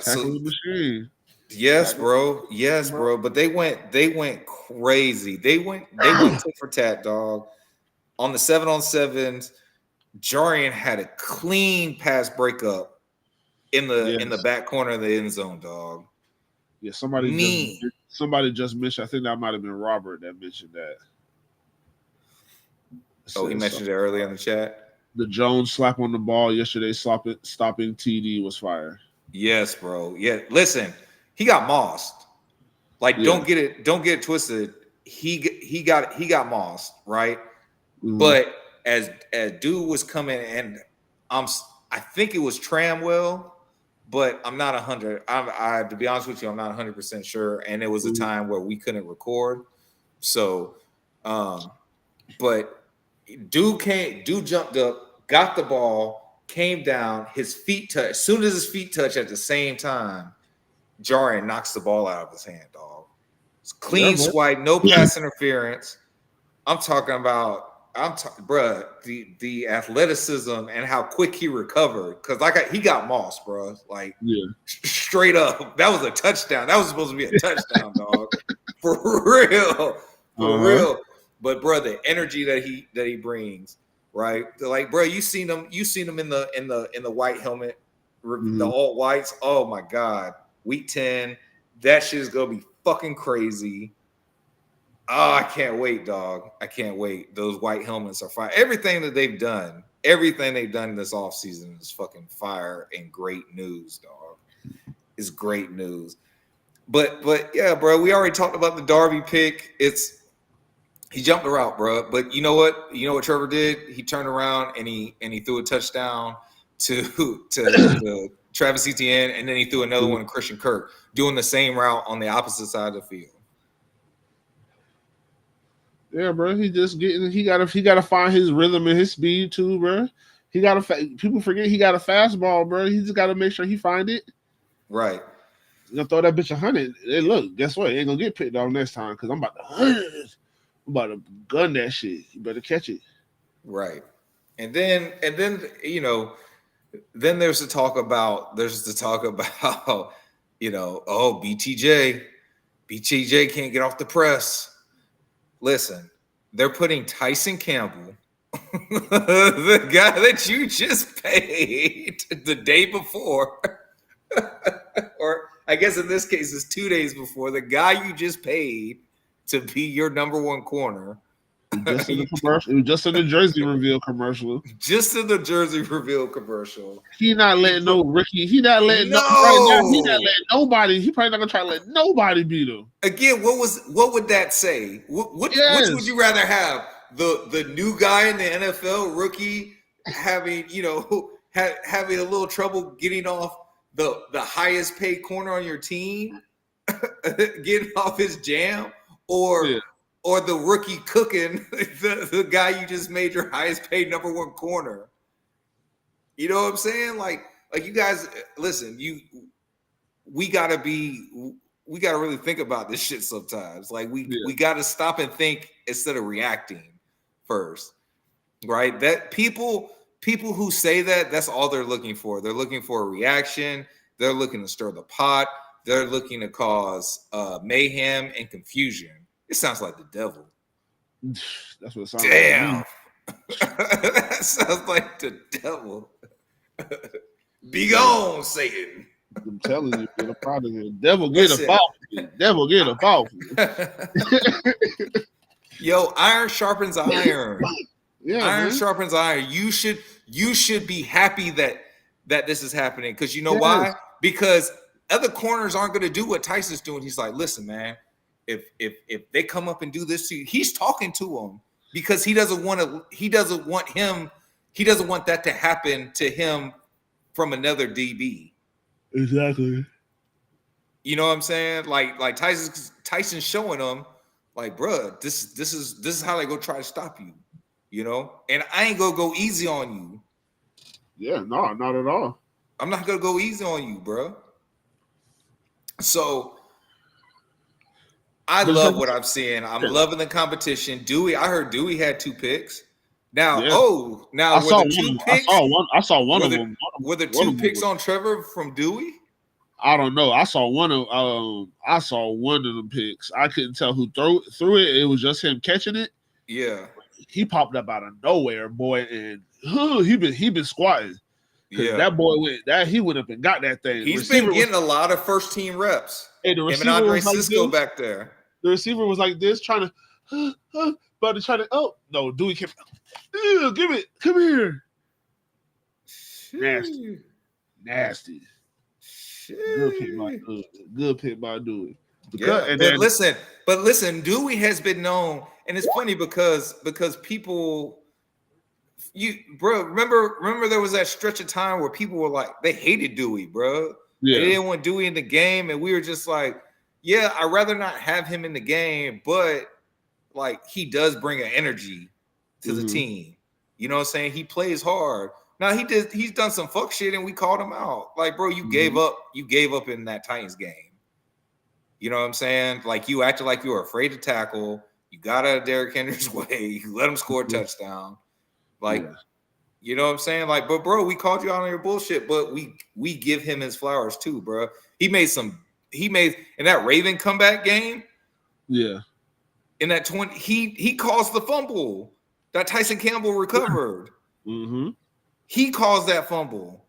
so machine. Yes, bro. But they went crazy. They went tit for tat, dog. On the 7-on-7s, Jarian had a clean pass breakup in the back corner of the end zone, dog. Yeah, somebody just mentioned. I think that might have been Robert that mentioned that. Oh, he mentioned it earlier in the chat. The Jones slap on the ball yesterday, stopping TD was fire. Yes, bro. Yeah, listen. He got mossed. Like, don't get it twisted. He got mossed, right? Mm-hmm. But as dude was coming, and I think it was Tramwell, but I'm not 100. I to be honest with you, I'm not 100% sure. And it was a time where we couldn't record, so but dude jumped up, got the ball, came down, his feet touched. As soon as his feet touch at the same time, Jarian knocks the ball out of his hand, dog. It's clean swipe, no pass interference. I'm talking about, bruh, the athleticism and how quick he recovered. Because he got mossed, bro. Like, straight up. That was a touchdown. That was supposed to be a touchdown, dog. For real. Real. But, bro, the energy that he brings, right? Like, bro, you seen him in the white helmet, the all whites. Oh my God. Week 10, that shit is gonna be fucking crazy. Oh, I can't wait, dog. I can't wait. Those white helmets are fire. Everything they've done this offseason is fucking fire and great news, dog. It's great news. But yeah, bro, we already talked about the Darby pick. He jumped the route, bro. But you know what? You know what Trevor did? He turned around and he threw a touchdown to Travis Etienne, and then he threw another one to Christian Kirk, doing the same route on the opposite side of the field. Yeah, bro. He gotta find his rhythm and his speed too, bro. People forget he got a fastball, bro. He just gotta make sure he find it. Right. You gonna throw that bitch 100. Hey, look, guess what? He ain't gonna get picked off next time because I'm about to gun that shit. You better catch it. Right. And then you know. Then there's the talk about you know, BTJ can't get off the press. Listen, they're putting Tyson Campbell, the guy that you just paid the day before, or I guess in this case it's 2 days before, the guy you just paid to be your number one corner. Just in the commercial, it was just in the jersey reveal commercial. Just in the jersey reveal commercial. He not letting no rookie. He not letting No. right now. He not letting nobody. He probably not gonna try to let nobody beat him. Again, what would that say? Which would you rather have? The new guy in the NFL, rookie, having having a little trouble getting off the highest paid corner on your team, getting off his jam, or the rookie cooking the guy you just made your highest paid number one corner. You know what I'm saying? Like you guys, listen, we gotta really think about this shit sometimes. Like we gotta stop and think instead of reacting first, right? That people who say that's all they're looking for. They're looking for a reaction. They're looking to stir the pot. They're looking to cause mayhem and confusion. It sounds like the devil. That's what it sounds Damn. like. That sounds like the devil. Be gone, Satan. I'm telling you, get up out of here. Devil get a off. Devil get a off. Yo, iron sharpens iron. Yeah, iron man. sharpens iron. You should be happy that this is happening, because you know why? Because other corners aren't going to do what Tyson's doing. He's like, listen, man, if they come up and do this to you, he's talking to them because he doesn't want that to happen to him from another DB. Exactly. You know what I'm saying? Like Tyson's showing them, like, bruh, this is how they go try to stop you, you know? And I ain't gonna go easy on you. Yeah, no, not at all. I'm not gonna go easy on you, bruh. So I love what I'm seeing. I'm loving the competition. I heard Dewey had 2 picks. Now, I saw one of them. Were there 2 picks on Trevor from Dewey? I don't know. I saw one of them picks. I couldn't tell who threw it. It was just him catching it. Yeah. He popped up out of nowhere, boy, and he been squatting. Yeah. That boy he went up and got that thing. He's been getting a lot of first team reps. Hey, the him receiver and Andre was like Cisco this. back there. The receiver was like this, trying to, but to try to. Oh no, Dewey kept. Give it. Come here. Nasty. Good pick by Dewey. But listen, Dewey has been known, and it's funny because people, remember there was that stretch of time where people were like, they hated Dewey, bro. Yeah. They didn't want Dewey in the game, and we were just like, yeah, I'd rather not have him in the game, but like he does bring an energy to the team. You know what I'm saying? He plays hard. Now he's done some fuck shit and we called him out. Like, bro, you gave up in that Titans game. You know what I'm saying? Like, you acted like you were afraid to tackle. You got out of Derrick Henry's way. You let him score a touchdown. Like, you know what I'm saying? Like, but bro, we called you out on your bullshit, but we give him his flowers too, bro. He made in that Raven comeback game. Yeah. In that 20, he caused the fumble that Tyson Campbell recovered. Mm-hmm. He caused that fumble.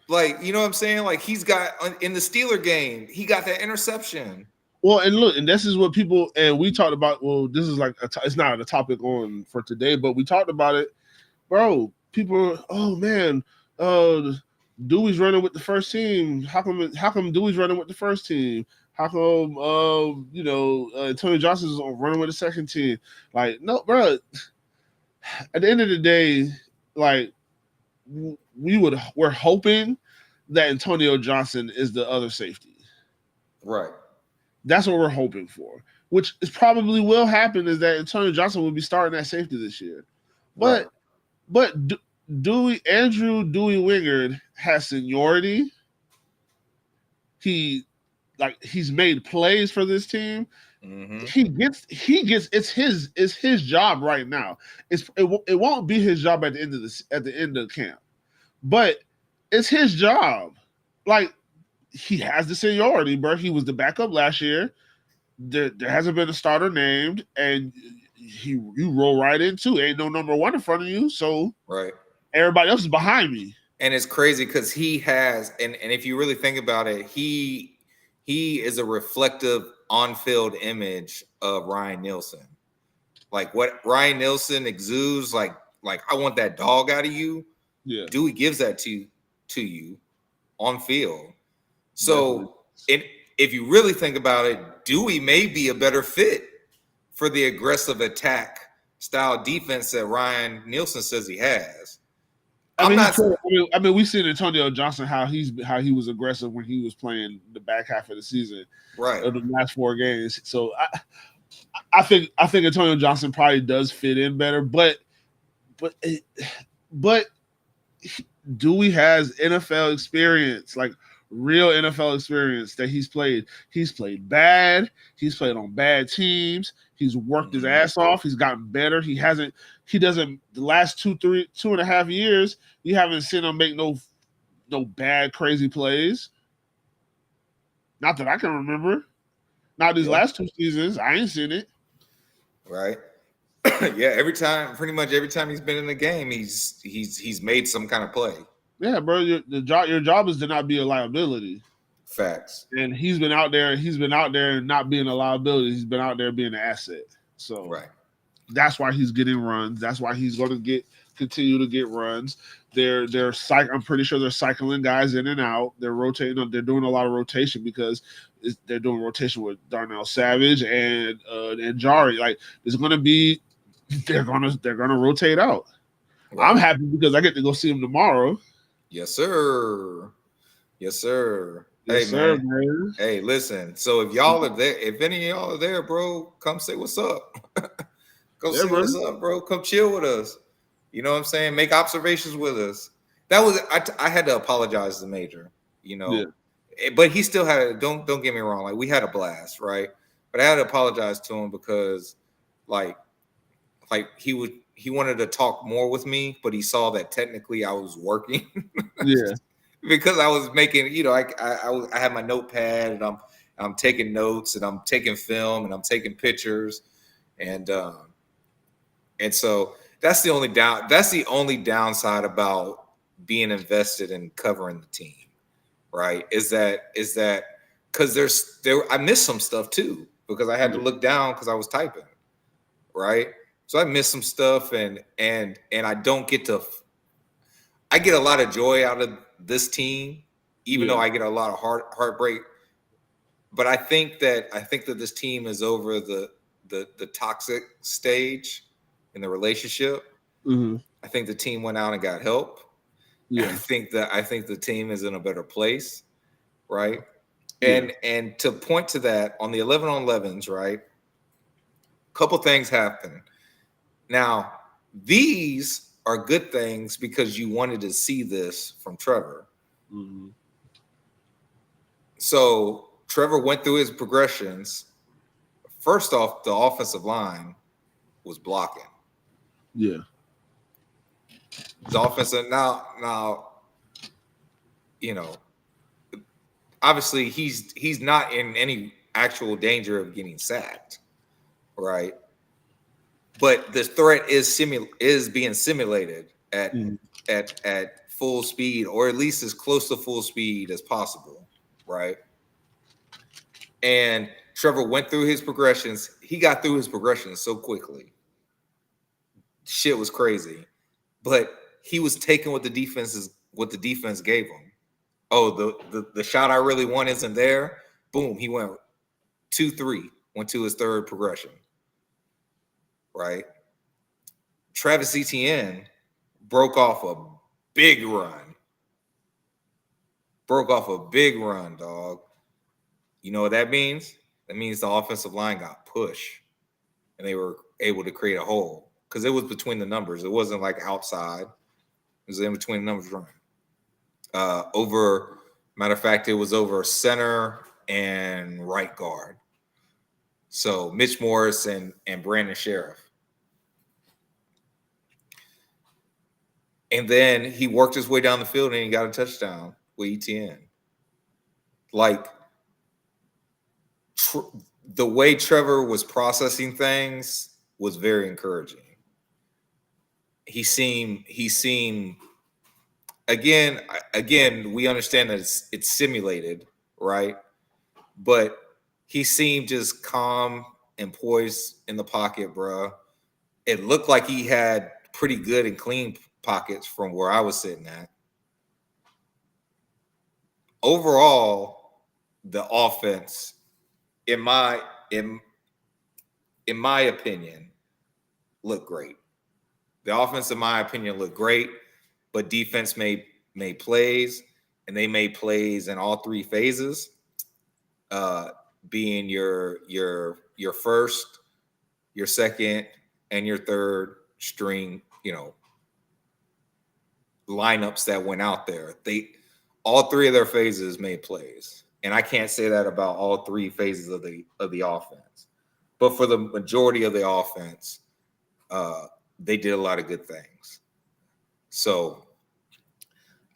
Like, you know what I'm saying? Like, he's got in the Steeler game, he got that interception. Well, and look, and this is what people, and we talked about, well, this is like, it's not a topic on for today, but we talked about it. Bro, people, oh man, Dewey's running with the first team. How come Dewey's running with the first team? How come, Tony Johnson's running with the second team? Like, no, bro. At the end of the day, like, we're hoping that Antonio Johnson is the other safety. Right. That's what we're hoping for. Which is probably will happen, is that Antonio Johnson will be starting at safety this year. But Dewey Wingard has seniority. He's made plays for this team. Mm-hmm. He gets it's his job right now. It won't be his job at the end of camp, but it's his job. Like, he has the seniority, bro. He was the backup last year. There hasn't been a starter named, and you roll right into. Ain't no number one in front of you, so right. everybody else is behind me. And it's crazy because he has, and if you really think about it, he is a reflective on-field image of Ryan Nielsen. Like what Ryan Nielsen exudes, like I want that dog out of you. Yeah, Dewey gives that to you on field. So if you really think about it, Dewey may be a better fit for the aggressive attack style defense that Ryan Nielsen says he has. I mean, we've seen Antonio Johnson how he was aggressive when he was playing the back half of the season, right? Of the last 4 games. So I think Antonio Johnson probably does fit in better, but Dewey has NFL experience, like real NFL experience that he's played. He's played bad. He's played on bad teams. He's worked his ass off. He's gotten better. He doesn't the last 2.5 years, you haven't seen him make no bad, crazy plays. Not that I can remember. Not these last 2 seasons. I ain't seen it. Right. Yeah, pretty much every time he's been in the game, he's made some kind of play. Yeah, bro. Your job is to not be a liability. Facts. And he's been out there not being a liability. He's been out there being an asset. So right. That's why he's getting runs. That's why he's going to continue to get runs. I'm pretty sure they're cycling guys in and out. They're rotating. They're doing a lot of rotation because they're doing rotation with Darnell Savage and Jari. Like there's going to be, they're gonna rotate out. Right. I'm happy because I get to go see him tomorrow. Yes, sir. Yes, sir. Yes, hey, sir, man. Hey, listen. So if y'all are there, if any of y'all are there, bro, come say what's up. Go see what's up, bro. Come chill with us. You know what I'm saying? Make observations with us. That was I had to apologize to Major. You know, but he still had. Don't get me wrong. Like we had a blast, right? But I had to apologize to him because, like he wanted to talk more with me, but he saw that technically I was working. Yeah. Because I was making, you know, I had my notepad and I'm taking notes and I'm taking film and I'm taking pictures, and so that's the only downside about being invested in covering the team, right? Is that because I missed some stuff too because I had to look down because I was typing, right? So I missed some stuff and I don't get to. I get a lot of joy out of this team, even though I get a lot of heartbreak. But I think that this team is over the toxic stage in the relationship. Mm-hmm. I think the team went out and got help. Yeah. I think the team is in a better place, right? Yeah. And to point to that on the 11-on-11s, right? A couple things happen. Now, these are good things because you wanted to see this from Trevor. Mm-hmm. So Trevor went through his progressions. First off, the offensive line was blocking. Yeah. The offensive now, you know, obviously he's not in any actual danger of getting sacked, right? But the threat is being simulated at full speed, or at least as close to full speed as possible, right? And Trevor went through his progressions. He got through his progressions so quickly. Shit was crazy. But he was taking what the defense gave him. Oh, the shot I really want isn't there. Boom, he went 2-3, went to his third progression. Right? Travis Etienne broke off a big run. Dog. You know what that means? That means the offensive line got pushed and they were able to create a hole because it was between the numbers. It wasn't like outside. It was in between the numbers running. Matter of fact, it was over center and right guard. So Mitch Morris and Brandon Sheriff. And then he worked his way down the field and he got a touchdown with ETN. Like, the way Trevor was processing things was very encouraging. He seemed again, we understand that it's simulated, right? But he seemed just calm and poised in the pocket, bro. It looked like he had pretty good and clean pockets from where I was sitting at. Overall, the offense, in my opinion, looked great. The offense, in my opinion, looked great, but defense made plays, and they made plays in all three phases. Being your first, your second, and your third string, lineups that went out there. All three of their phases made plays, and I can't say that about all three phases of the offense. But for the majority of the offense, they did a lot of good things. So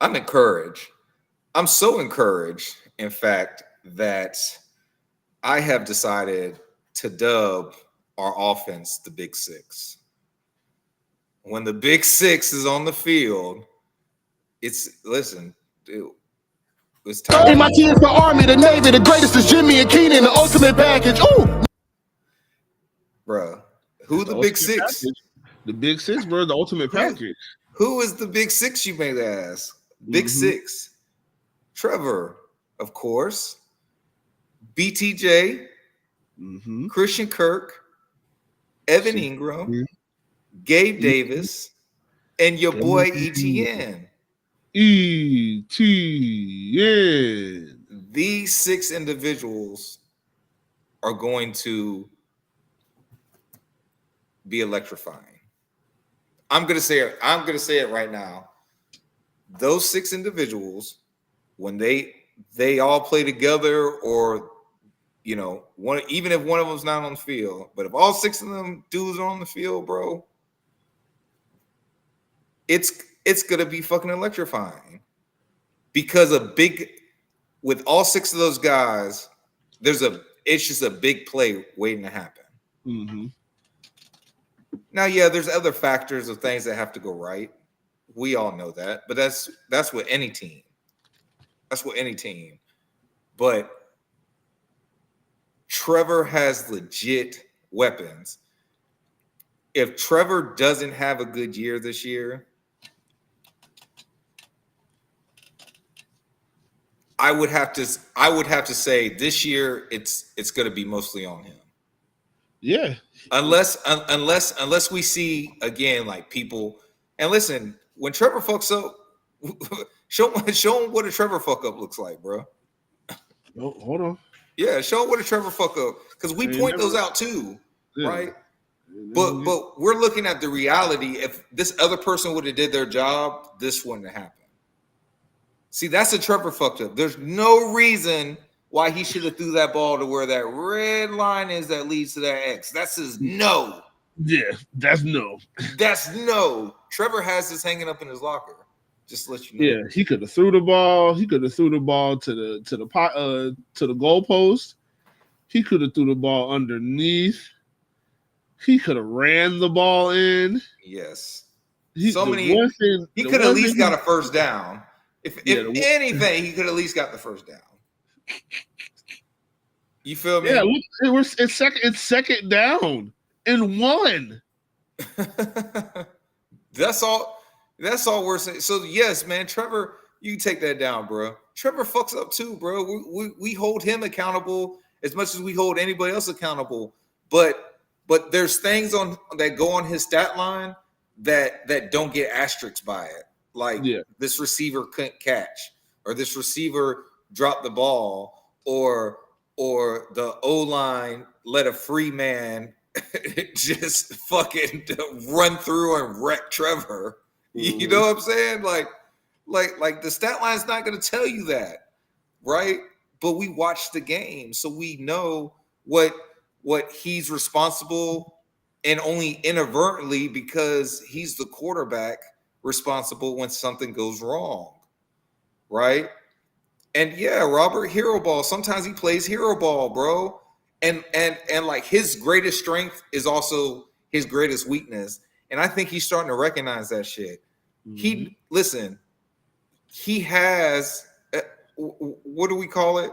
I'm encouraged. I'm so encouraged, in fact, that I have decided to dub our offense the Big Six. When the Big Six is on the field, it's time. In my tears, the Army, the Navy, the greatest is Jimmy and Keenan, the ultimate package. Ooh, Bruh, who the Big Six? Package. The Big Six, bro, the ultimate package. Who is the Big Six, you may ask? Big Six. Trevor, of course. BTJ, Christian Kirk, Evan Ingram, Gabe Davis, and your boy ETN. ETN. These six individuals are going to be electrifying. I'm gonna say it right now. Those six individuals, when they all play together, or even if one of them's not on the field, but if all six of them dudes are on the field, bro, it's gonna be fucking electrifying. Because with all six of those guys, it's just a big play waiting to happen. Now, yeah, there's other factors of things that have to go right. We all know that, but that's with any team. That's with any team. But Trevor has legit weapons. If Trevor doesn't have a good year this year, I would have to say this year it's going to be mostly on him. Yeah. Unless we see again, like, people, and listen, when Trevor fucks up, show him what a Trevor fuck up looks like, bro. Oh, hold on. Yeah, show him what a Trevor fuck up, because we point those out too, right? But we're looking at the reality. If this other person would have did their job, this wouldn't have happened. See, that's a Trevor fucked up. There's no reason why he should have threw that ball to where that red line is that leads to that X. That's his no. Yeah, that's no. That's no. Trevor has this hanging up in his locker. Just to let you know. Yeah, he could have threw the ball. He could have threw the ball to the goalpost. He could have threw the ball underneath. He could have ran the ball in. Yes. He could have at least got a first down. If anything, he could at least got the first down. You feel me? Yeah, it's second down and 1. That's all we're saying. So yes, man, Trevor, you take that down, bro. Trevor fucks up too, bro. We hold him accountable as much as we hold anybody else accountable. But there's things that go on his stat line that don't get asterisks by it. Like, this receiver couldn't catch, or this receiver dropped the ball, or the O-line let a free man just fucking run through and wreck Trevor. You know what I'm saying? Like the stat line's not going to tell you that, right? But we watch the game, so we know what he's responsible, and only inadvertently, because he's the quarterback, responsible when something goes wrong, right? And yeah, Robert, hero ball. Sometimes he plays hero ball, bro. And like, his greatest strength is also his greatest weakness. And I think he's starting to recognize that shit. He has what do we call it?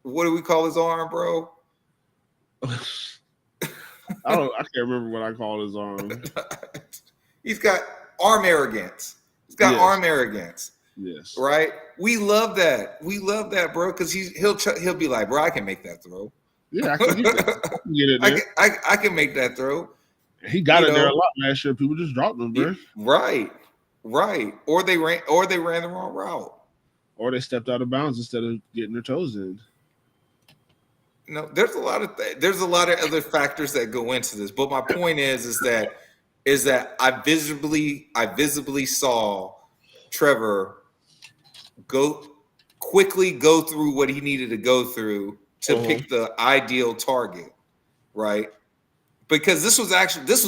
What do we call his arm, bro? I can't remember what I call his arm. He's got arm arrogance. He's got arm arrogance. Yes. Right? We love that. We love that, bro, because he'll be like, bro, I can make that throw. Yeah, I can get it there. I can make that throw. He got it there a lot last year. People just dropped him, bro. Right. Or they ran the wrong route. Or they stepped out of bounds instead of getting their toes in. No, there's a lot of other factors that go into this. But my point is that I visibly saw Trevor quickly go through what he needed to go through to pick the ideal target, right? Because this was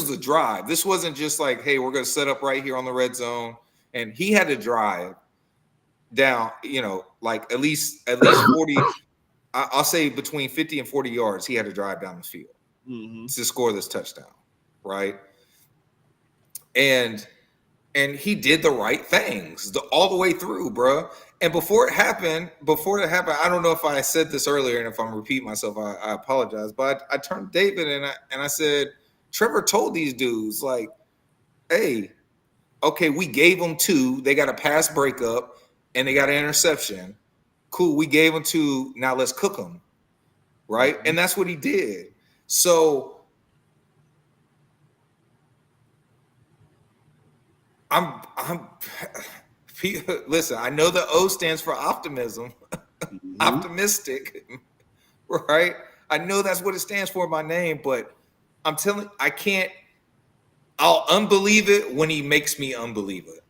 a drive. This wasn't just like, hey, we're going to set up right here on the red zone. And he had to drive down, like at least 40. I'll say between 50 and 40 yards. He had to drive down the field to score this touchdown, right? And he did the right things all the way through, bro. And before that happened, I don't know if I said this earlier, and if I'm repeating myself, I apologize. But I turned to David and I said, Trevor told these dudes, like, hey, okay, we gave them 2. They got a pass breakup and they got an interception. Cool, we gave them 2. Now let's cook them, right? And that's what he did. So listen, I know the O stands for optimism, optimistic, right? I know that's what it stands for in my name, but I'm telling, I'll unbelieve it when he makes me unbelieve it.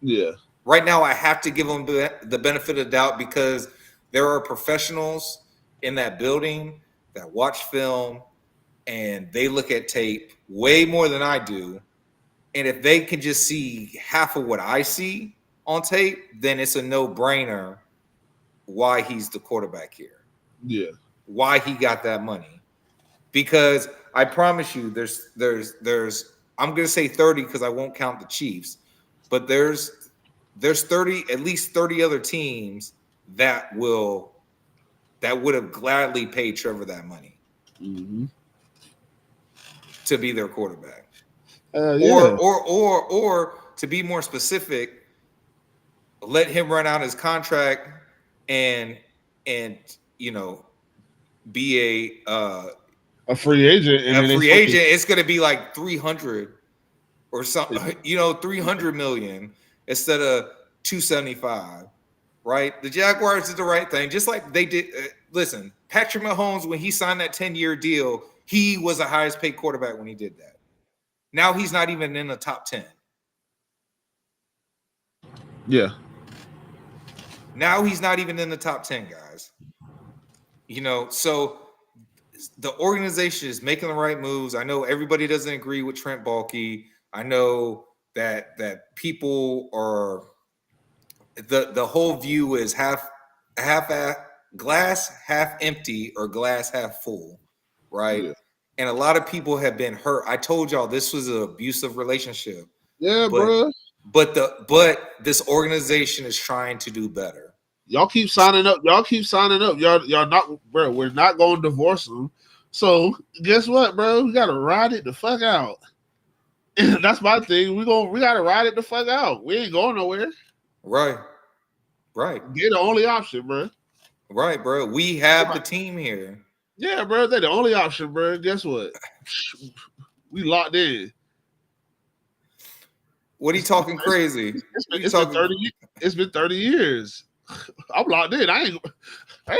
Yeah. Right now, I have to give him the benefit of the doubt because there are professionals in that building that watch film and they look at tape way more than I do. And if they can just see half of what I see on tape, then it's a no-brainer why he's the quarterback here. Yeah. Why he got that money. Because I promise you, there's I'm gonna say 30 because I won't count the Chiefs, but there's 30, at least 30 other teams that would have gladly paid Trevor that money to be their quarterback. Or to be more specific, let him run out his contract and be a free agent. It's going to be like 300 or something, 300 million instead of 275, right? The Jaguars did the right thing, just like they did. Listen, Patrick Mahomes, when he signed that 10-year deal, he was the highest paid quarterback when he did that. Now he's not even in the top 10. Yeah. Now he's not even in the top 10, guys. So the organization is making the right moves. I know everybody doesn't agree with Trent Baalke. I know that people are the whole view is half glass half empty or glass half full, right? Yeah. And a lot of people have been hurt. I told y'all this was an abusive relationship. Yeah, bro. But this organization is trying to do better. Y'all keep signing up. Y'all not, bro. We're not going to divorce them. So guess what, bro? We gotta ride it the fuck out. That's my thing. We gotta ride it the fuck out. We ain't going nowhere. Right. They're the only option, bro. Right, bro. We have the team here. Yeah, bro. They're the only option, bro. Guess what? We locked in. What are you talking crazy? It's been 30 years. I'm locked in. I ain't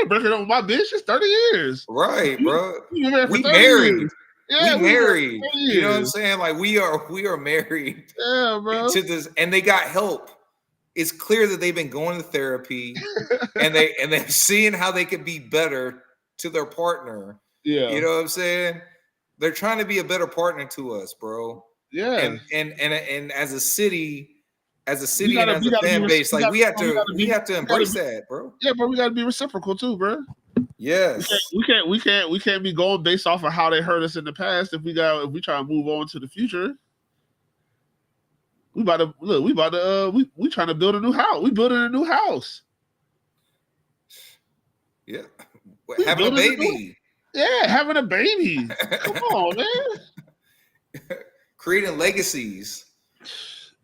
breaking up with my bitch. It's 30 years. Right, bro. We married. Years. Yeah, we married. You know what I'm saying? Like we are married. Yeah, bro. To this, and they got help. It's clear that they've been going to therapy and they're seeing how they could be better to their partner. Yeah. You know what I'm saying? They're trying to be a better partner to us, bro. Yeah. And as a city and as a fan base, like we have to embrace that, bro. Yeah, but we gotta be reciprocal too, bro. Yes. We can't be going based off of how they hurt us in the past. If we try to move on to the future, we trying to build a new house. We building a new house. Yeah. We Having a building baby. having a baby. Come on, man. Creating legacies.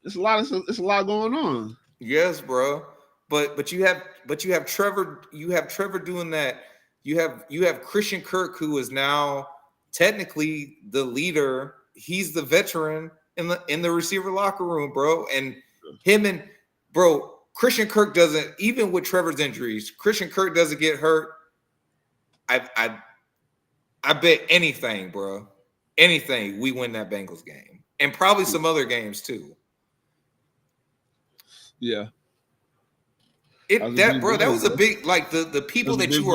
It's a lot going on. Yes, bro. But you have Trevor. You have Trevor doing that. You have Christian Kirk, who is now technically the leader. He's the veteran in the receiver locker room, bro. And Christian Kirk doesn't, even with Trevor's injuries, Christian Kirk doesn't get hurt. I bet anything, bro. Anything, we win that Bengals game. And probably some other games too. Yeah. That was a big, like the people that you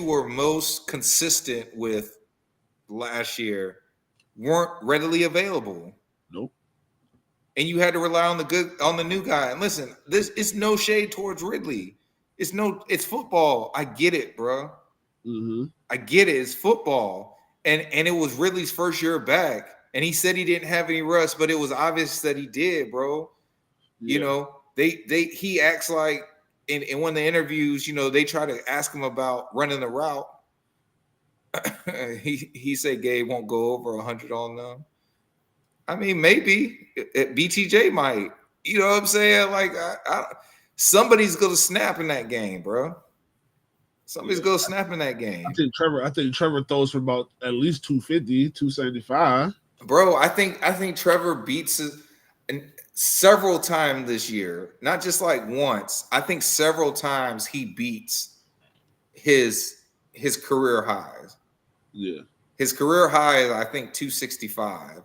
were most consistent with last year weren't readily available. Nope. And you had to rely on the new guy. And listen, this is no shade towards Ridley. It's football. I get it, bro. Mm-hmm. I get it. It's football. And it was Ridley's first year back. And he said he didn't have any rust, but it was obvious that he did, bro. Yeah. You know, he acts like in one of the interviews, you know, they try to ask him about running the route. he said Gabe won't go over 100 on them. I mean, maybe BTJ might. You know what I'm saying? Like, somebody's gonna snap in that game, bro. Somebody's gonna snap in that game. I think Trevor throws for about at least 250, 275. Bro, I think Trevor beats it several times this year. Not just like once. I think several times he beats his career highs. Yeah. His career high is, I think, 265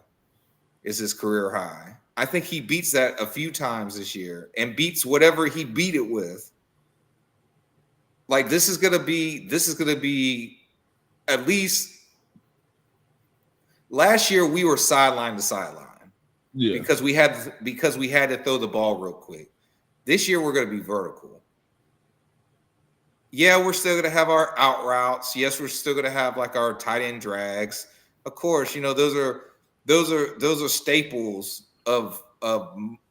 is his career high. I think he beats that a few times this year and beats whatever he beat it with. Like, this is gonna be at least. Last year we were sideline to sideline, because we had to throw the ball real quick. This year we're gonna be vertical. Yeah, we're still gonna have our out routes. Yes, we're still gonna have like our tight end drags. Of course, you know those are staples of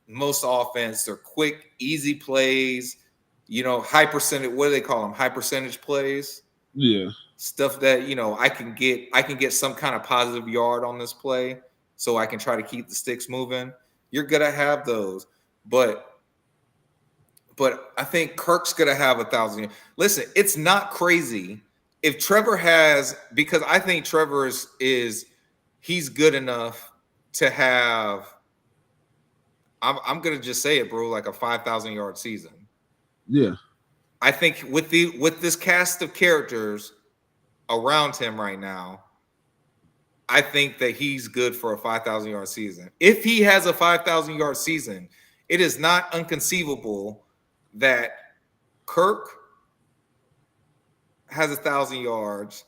most offense. They're quick, easy plays. You know, high percentage. What do they call them? High percentage plays. Yeah. Stuff that, you know, I can get some kind of positive yard on this play, so I can try to keep the sticks moving. You're gonna have those, but I think Kirk's gonna have 1,000. Listen, it's not crazy if Trevor has, because I think Trevor is he's good enough to have. I'm gonna just say it, bro, like a 5,000 yard season. Yeah, I think with this cast of characters around him right now, I think that he's good for a 5,000 yard season. If he has a 5,000 yard season, it is not inconceivable that Kirk has 1,000 yards,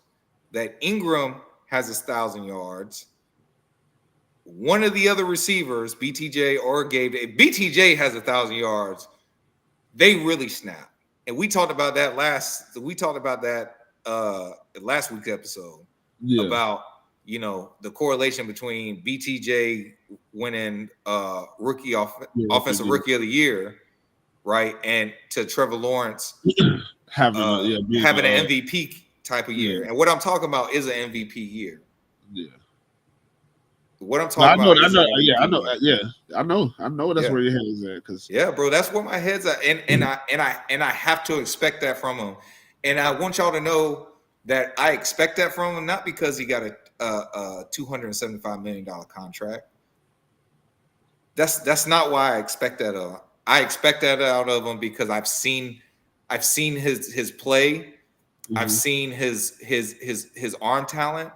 that Ingram has 1,000 yards. One of the other receivers, BTJ or Gabe, if BTJ has 1,000 yards, they really snap. And we talked about that last week's episode, about, you know, the correlation between BTJ winning offensive rookie of the year, right, and to Trevor Lawrence having an MVP type of year. And what I'm talking about is an MVP year. Yeah. What I'm talking about, I know that's where your head is at. Cause bro, that's where my head's at, and I have to expect that from him, and I want y'all to know that I expect that from him, not because he got a $275 million contract. That's not why I expect that. I expect that out of him because I've seen his play, mm-hmm. I've seen his arm talent,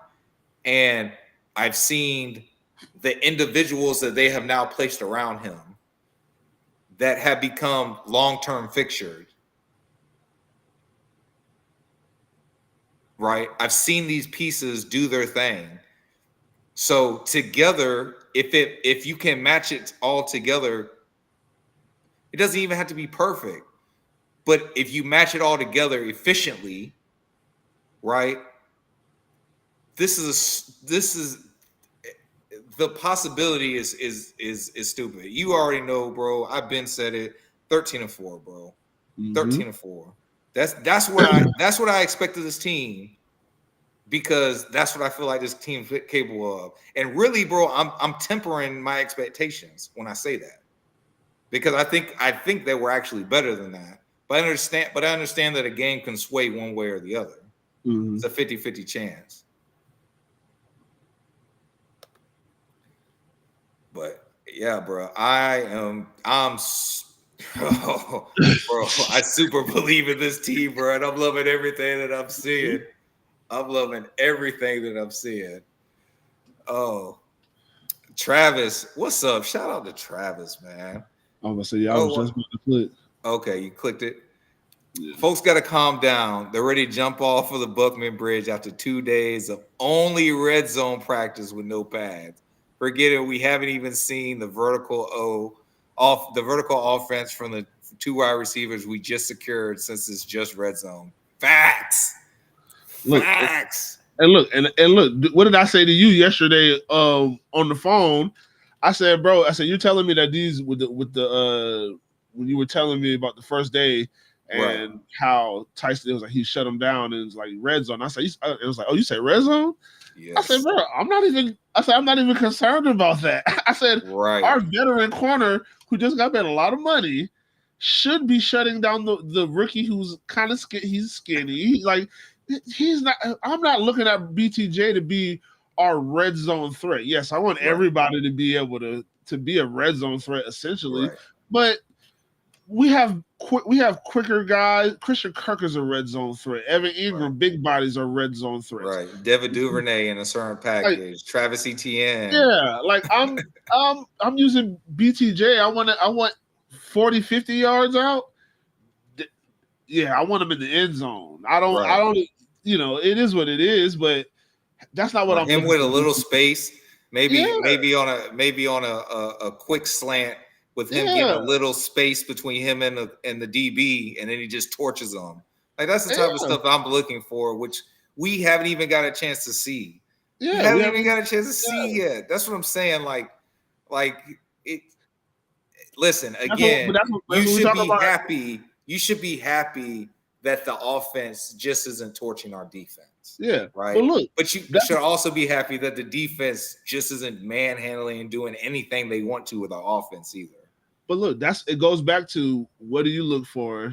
and I've seen the individuals that they have now placed around him that have become long-term fixtures. Right? I've seen these pieces do their thing. So together, if you can match it all together, it doesn't even have to be perfect. But if you match it all together efficiently, right? This is the possibility is stupid. You already know, bro. I've been said it. 13-4, bro. 13-4. That's what I expect of this team, because that's what I feel like this team is capable of. And really, bro, I'm tempering my expectations when I say that, because I think that we're actually better than that. But I understand that a game can sway one way or the other. It's a 50-50 chance. But yeah, bro, I'm bro, I super believe in this team, bro, and I'm loving everything that I'm seeing. I'm loving everything that I'm seeing. Oh, Travis, what's up? Shout out to Travis, man. I'm gonna say, I was just about to click. Okay, you clicked it. Yeah. Folks got to calm down. They're ready to jump off of the Buckman Bridge after 2 days of only red zone practice with no pads. Forget it. We haven't even seen the vertical offense from the 2 wide receivers we just secured since it's just red zone. Facts. Facts. And look, what did I say to you yesterday on the phone? I said, bro, you're telling me that these with the when you were telling me about the first day and how Tyson, it was like he shut him down and it was like red zone. I said, it was like, oh, you say red zone? Yes. I said, bro, I'm not even concerned about that. I said, our veteran corner who just got paid a lot of money should be shutting down the rookie who's kind of he's skinny. He's not. I'm not looking at BTJ to be our red zone threat. Yes, I want everybody to be able to be a red zone threat essentially, but we have quicker guys. Christian Kirk is a red zone threat. Evan Ingram, big bodies are red zone threats. Right. Devin Duvernay in a certain package. Travis Etienne. Yeah, I'm using BTJ. I want 40, 50 yards out. Yeah, I want him in the end zone. I don't. It is what it is, but that's not what I'm. Him with a little space, maybe on a quick slant with him getting a little space between him and the DB, and then he just torches them. Like that's the type of stuff I'm looking for, which we haven't even got a chance to see. Yeah, we haven't even got a chance to see yet. That's what I'm saying. Like it. Listen again. You should be happy. You should be happy that the offense just isn't torching our defense. Yeah. Right. But you should also be happy that the defense just isn't manhandling and doing anything they want to with our offense either. But look, it goes back to what do you look for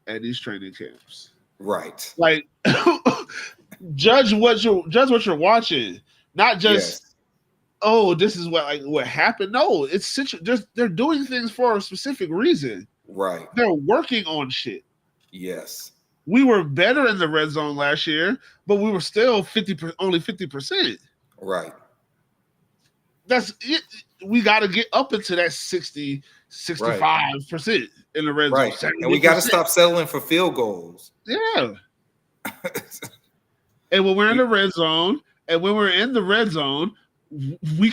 at these training camps? Right. Like judge what you're watching, not just this is what happened. No, it's they're doing things for a specific reason. Right. They're working on shit. Yes. We were better in the red zone last year, but we were still only 50%. Right. That's it. We got to get up into that 60, 65% in the red zone. 70%. And we got to stop settling for field goals. Yeah. And when we're in the red zone, we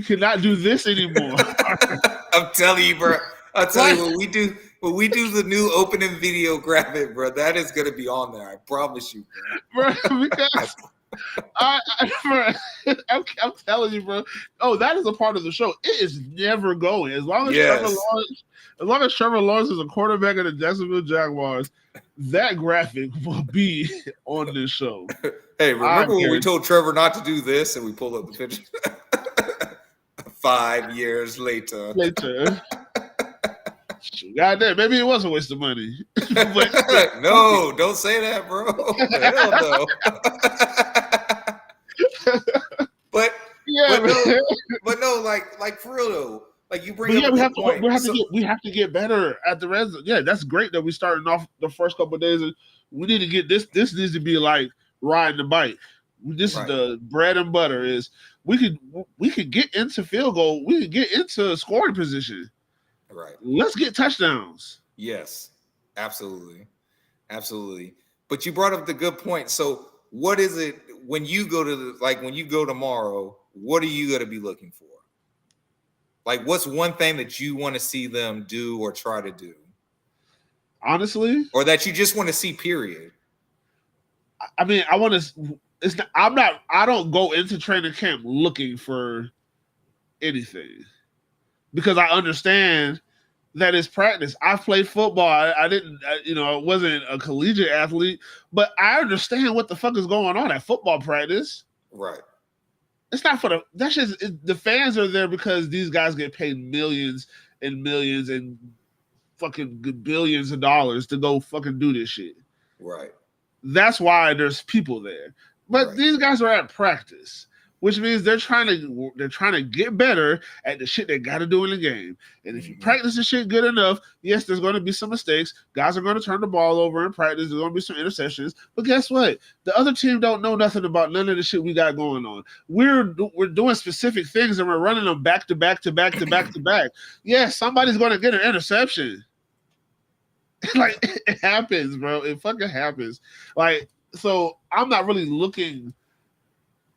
cannot do this anymore. I'm telling you, bro. I'll tell you when we do the new opening video graphic, bro, that is gonna be on there. I promise you, bro. Because I'm telling you, bro. Oh, that is a part of the show. It is never going. As long as Trevor Lawrence is a quarterback of the Jacksonville Jaguars, that graphic will be on this show. Hey, remember when we told Trevor not to do this and we pulled up the picture? 5 years later. Goddamn, maybe it was a waste of money. No, don't say that, bro. Hell no. but no, like for real though. Like you bring up a point. We have to get better at the red zone. Yeah, that's great that we started off the first couple of days. We need to get this. This needs to be like riding the bike. This is the bread and butter. Is we could get into field goal. We could get into scoring position. Right. Let's get touchdowns. Yes, absolutely. But you brought up the good point. So what is it when you go when you go tomorrow, what are you going to be looking for? Like, what's one thing that you want to see them do or try to do? Honestly, or that you just want to see? Period. I mean, I want to. It's not, I'm not. I don't go into training camp looking for anything because I understand that it's practice. I played football. I didn't. I wasn't a collegiate athlete, but I understand what the fuck is going on at football practice. Right. It's not for the. That's just the fans are there because these guys get paid millions and millions and fucking billions of dollars to go fucking do this shit. Right. That's why there's people there. But Right. these guys are at practice, which means they're trying to get better at the shit they got to do in the game. And if you practice the shit good enough, yes, there's going to be some mistakes. Guys are going to turn the ball over in practice. There's going to be some interceptions. But guess what? The other team don't know nothing about none of the shit we got going on. We're doing specific things and we're running them back to back to back to back to back. Yeah, somebody's going to get an interception. Like, it happens, bro. It fucking happens. Like, so I'm not really looking.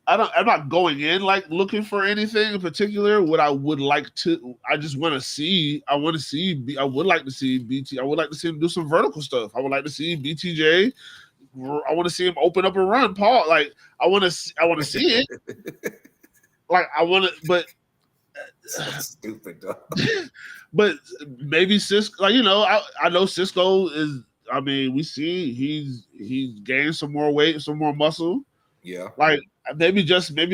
I'm not going in like looking for anything in particular. What I would like to, I just want to see. I would like to see BT. I would like to see him do some vertical stuff. I would like to see BTJ. I want to see him open up a run, Paul. Like, I want to see it. Like, I want to, but so stupid, dog. But maybe Cisco, like, I know Cisco is. I mean, we see he's gained some more weight, some more muscle. Yeah. Like maybe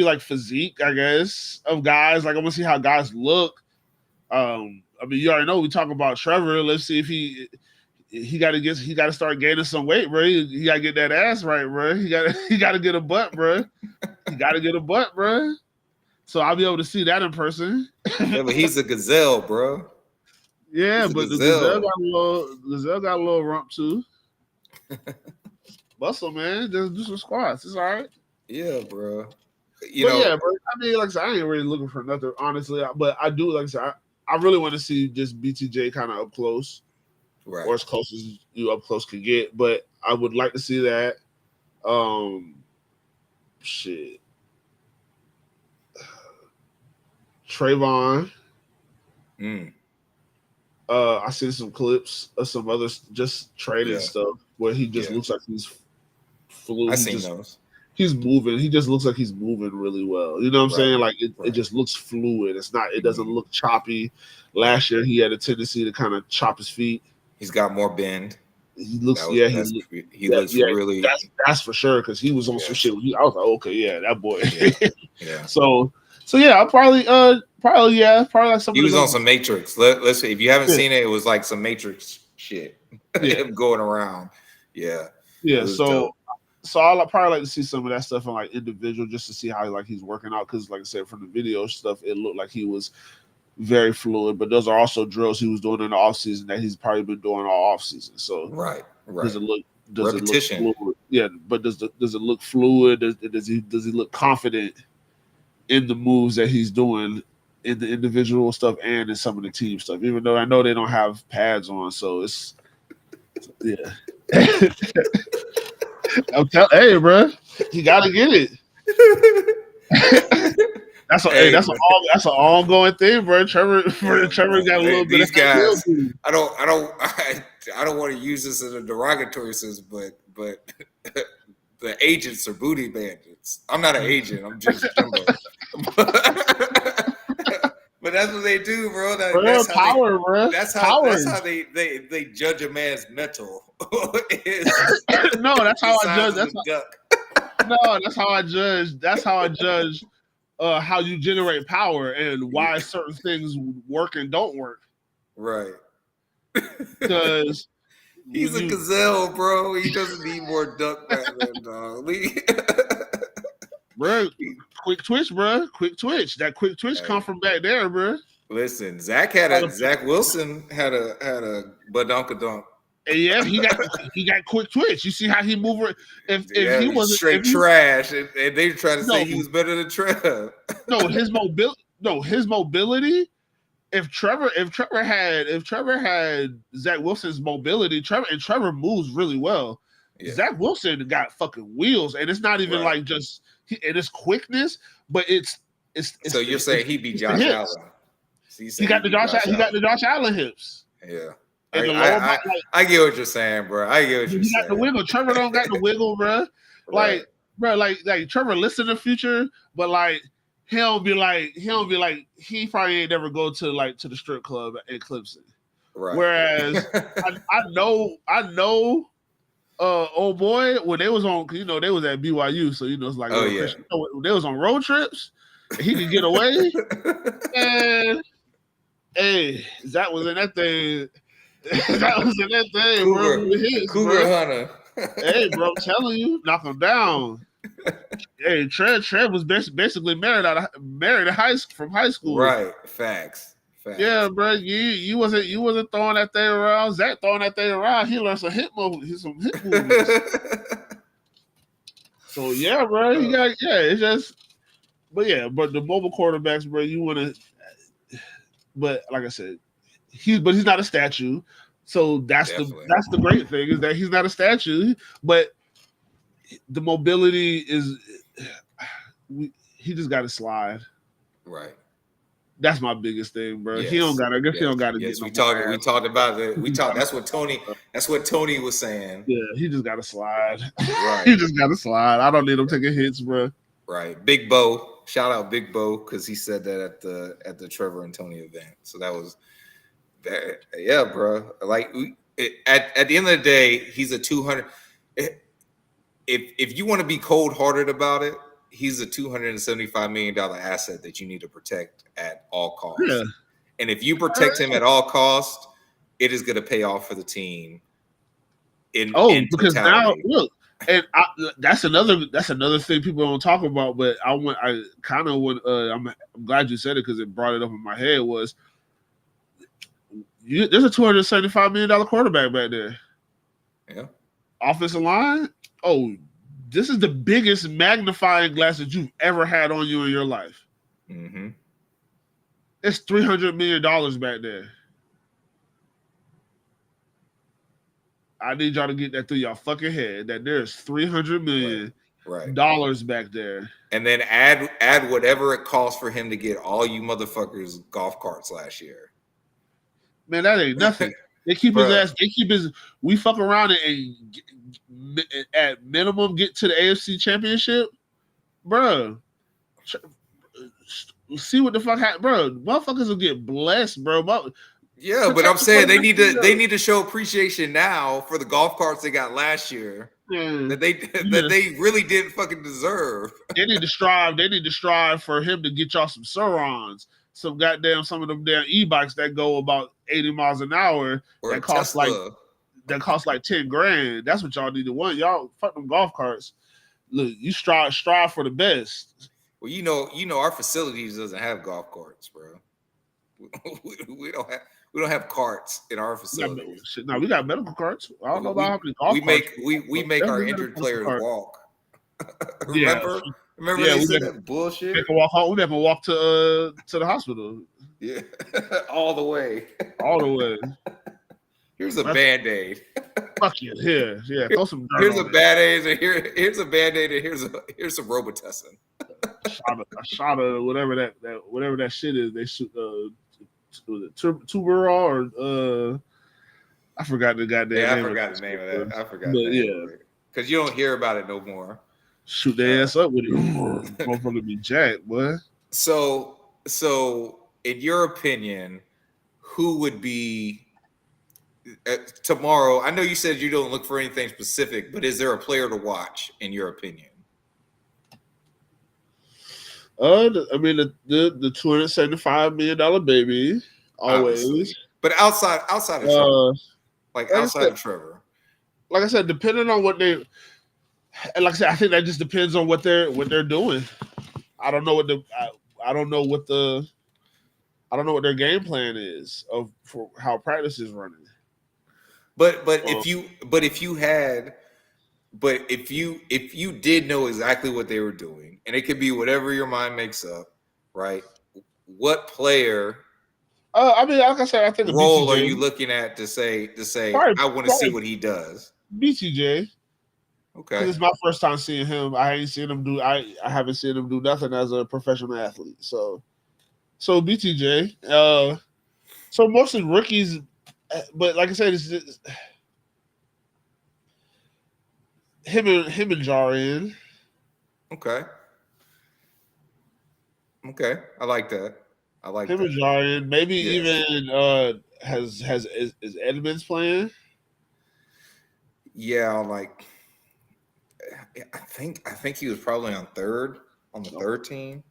like physique, I guess, of guys. Like I want to see how guys look. I mean, you already know we talk about Trevor. Let's see if he got to start gaining some weight, bro. He got to get that ass right, bro. He got to get a butt, bro. He got to get a butt, bro. So I'll be able to see that in person. Yeah, but he's a gazelle, bro. Yeah, but the gazelle got a little rump too. Muscle, man. Just do some squats. It's all right. Yeah, bro. Yeah, bro. I mean, like I said, I ain't really looking for nothing, honestly. But I do, like I said, I really want to see just BTJ kind of up close, right, or as close as you up close can get. But I would like to see that. Shit. Trayvon. I seen some clips of some other just training stuff where he just looks like he's fluid. I seen those. He's moving. He just looks like he's moving really well. You know what I'm saying? Like it just looks fluid. It's not. It doesn't look choppy. Last year he had a tendency to kind of chop his feet. He's got more bend. He looks. He looks really. That's for sure because he was on some shit. I was like, okay, yeah, that boy. Yeah. So yeah, I'll probably like some. He was on some Matrix. Let's see. If you haven't seen it, it was like some Matrix shit. Him going around. Yeah. Yeah. So I'll probably like to see some of that stuff on like individual just to see how like he's working out because like I said from the video stuff it looked like he was very fluid, but those are also drills he was doing in the off season that he's probably been doing all off season. So right. Does it look repetition? Fluid? Yeah, but does it look fluid? Does he look confident in the moves that he's doing in the individual stuff and in some of the team stuff? Even though I know they don't have pads on, so it's hey, bro, you gotta get it. That's an ongoing thing, bro. Trevor got a little bit. These guys, I don't want to use this as a derogatory sense, but the agents are booty bandits. I'm not an agent. I'm just Jimbo. But that's what they do, bro. That's power, bro. That's how they judge a man's mental. No, that's how I judge. That's how I judge. That's how I judge how you generate power and why certain things work and don't work. Right. Because he's a gazelle, bro. He doesn't need more duck back then, dog. Bro, quick twitch, bro. Quick twitch. That quick twitch come from back there, bro. Listen, Zach Wilson had a badunkadunk. Yeah, he got quick twitch. You see how he moved? If he was straight trash, and they were trying to say he was better than Trev. his mobility. If Trevor had Zach Wilson's mobility, Trevor moves really well. Yeah. Zach Wilson got fucking wheels, and it's not even like just and it's quickness, but it's. So you're saying he beat Josh Allen? He got the Josh Allen hips. Yeah. And the lower body, I get what you're saying, bro. I get what you're he saying. got the wiggle. Trevor don't got the wiggle, bro. Like, Right. bro, like Trevor lists in the future, but like he probably ain't never go to the strip club at Clemson. Right. Whereas I know old boy, when they was on, you know, they was at BYU, so you know it's like Christian. So when they was on road trips, he could get away. And hey, that was in that thing. That was in that thing, Cougar bro. Hunter. Hey, bro, I'm telling you, knock him down. Hey, Trev was basically married from high school. Right. Facts. Yeah, bro. You wasn't throwing that thing around. Zach throwing that thing around. He learned some hip moves. So yeah, bro. It's just, but the mobile quarterbacks, bro. You want to, but like I said, he's not a statue. So that's the great thing is that he's not a statue, but the mobility is. He just got to slide. Right. That's my biggest thing, bro. Yes. He don't got to. He don't got to get. We talked about it. That's what Tony was saying. Yeah, he just got to slide. Right. He just got to slide. I don't need him taking hits, bro. Right. Big Bo. Shout out Big Bo because he said that at the Trevor and Tony event. So that was that. Yeah, bro. Like at the end of the day, he's a 200. If you want to be cold hearted about it, he's a $275 million asset that you need to protect at all costs. Yeah. And if you protect him at all costs, it is going to pay off for the team. Because now look, and that's another thing people don't talk about. But I'm glad you said it because it brought it up in my head. Was there's a $275 million quarterback back there? Yeah. Offensive line. Oh, this is the biggest magnifying glass that you've ever had on you in your life. Mm-hmm. It's $300 million back there. I need y'all to get that through y'all fucking head that there's $300 million back there. And then add whatever it costs for him to get all you motherfuckers golf carts last year. Man, that ain't nothing. They keep his ass. We fuck around and at minimum get to the AFC Championship, bro. See what the fuck happened, bro. Motherfuckers will get blessed, bro. Yeah, but I'm saying they need to show appreciation now for the golf carts they got last year that they really didn't fucking deserve. They need to strive. They need to strive for him to get y'all some Surons, some of them damn e-bikes that go about 80 miles an hour that cost like $10,000. That's what y'all need to want. Y'all fuck them golf carts. Look, you strive for the best. Well, you know, our facilities doesn't have golf carts, bro. We don't have carts in our facilities. No, we got medical carts. I don't know about how many golf carts. We make our injured players walk. Remember they said that bullshit? We make them walk home. We make them walk to the hospital. Yeah, all the way. All the way. Here's a Band-Aid. Fuck you. Here. Yeah. Throw some dirt here's a Band-Aid, and here's a Band-Aid, and here's some Robitussin. A shot of whatever that shit is. They shoot Tuberol or I forgot the goddamn name. I forgot the name of that. I forgot. Because you don't hear about it no more. Shoot their ass up with it. Motherfucker be jacked, boy. So in your opinion, who would be tomorrow? I know you said you don't look for anything specific, but is there a player to watch in your opinion? I mean the $275 million baby, always. Obviously. But outside of Trevor, outside of Trevor, like I said, depending on what they, and like I said, I think that just depends on what they're doing. I don't know what their game plan is for how practice is running. But if you did know exactly what they were doing, and it could be whatever your mind makes up, right? What player? I mean, like I said, I think role BTJ, are you looking at to say probably, I want to see what he does? BTJ. Okay. It's my first time seeing him. I haven't seen him do nothing as a professional athlete. So BTJ. So mostly rookies But like I said, it's just, him and Jarian. Okay. Okay. I like that. I like Him that. and Jarian. Maybe Yes. even is Edmonds playing? Yeah, like I think he was probably on the third team.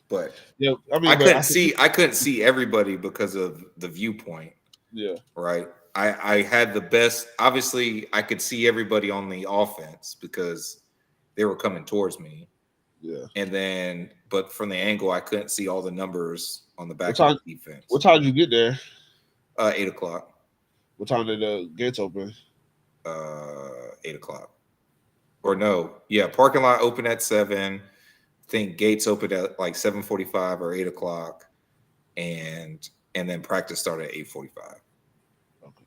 But Yeah, I mean, but I couldn't see everybody because of the viewpoint. yeah, Right. I had the best, obviously I could see everybody on the offense because they were coming towards me. yeah. And then but from the angle I couldn't see all the numbers on the What back time? of the defense. What time did you get there? 8 o'clock. What time did the gates open? 8 o'clock. Or no, yeah, parking lot open at 7. I think gates opened at like 7:45 or 8 o'clock, and then practice started at 8:45. Okay.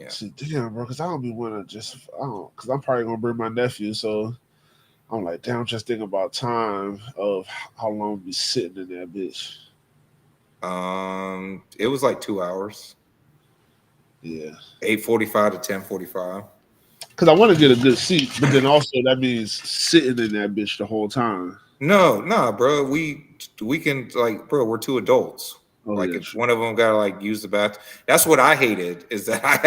Yeah. See, damn, bro, because I don't be want to because I'm probably gonna bring my nephew, so I'm like, damn, I'm just thinking about time of how long we be sitting in that bitch. It was like 2 hours. Yeah, 8:45 to 10:45. because I want to get a good seat, but then also that means sitting in that bitch the whole time. No, bro. We can like, bro. We're two adults. Oh Like, yeah, if true. one of them gotta like use the bathroom, that's what I hated. Is that I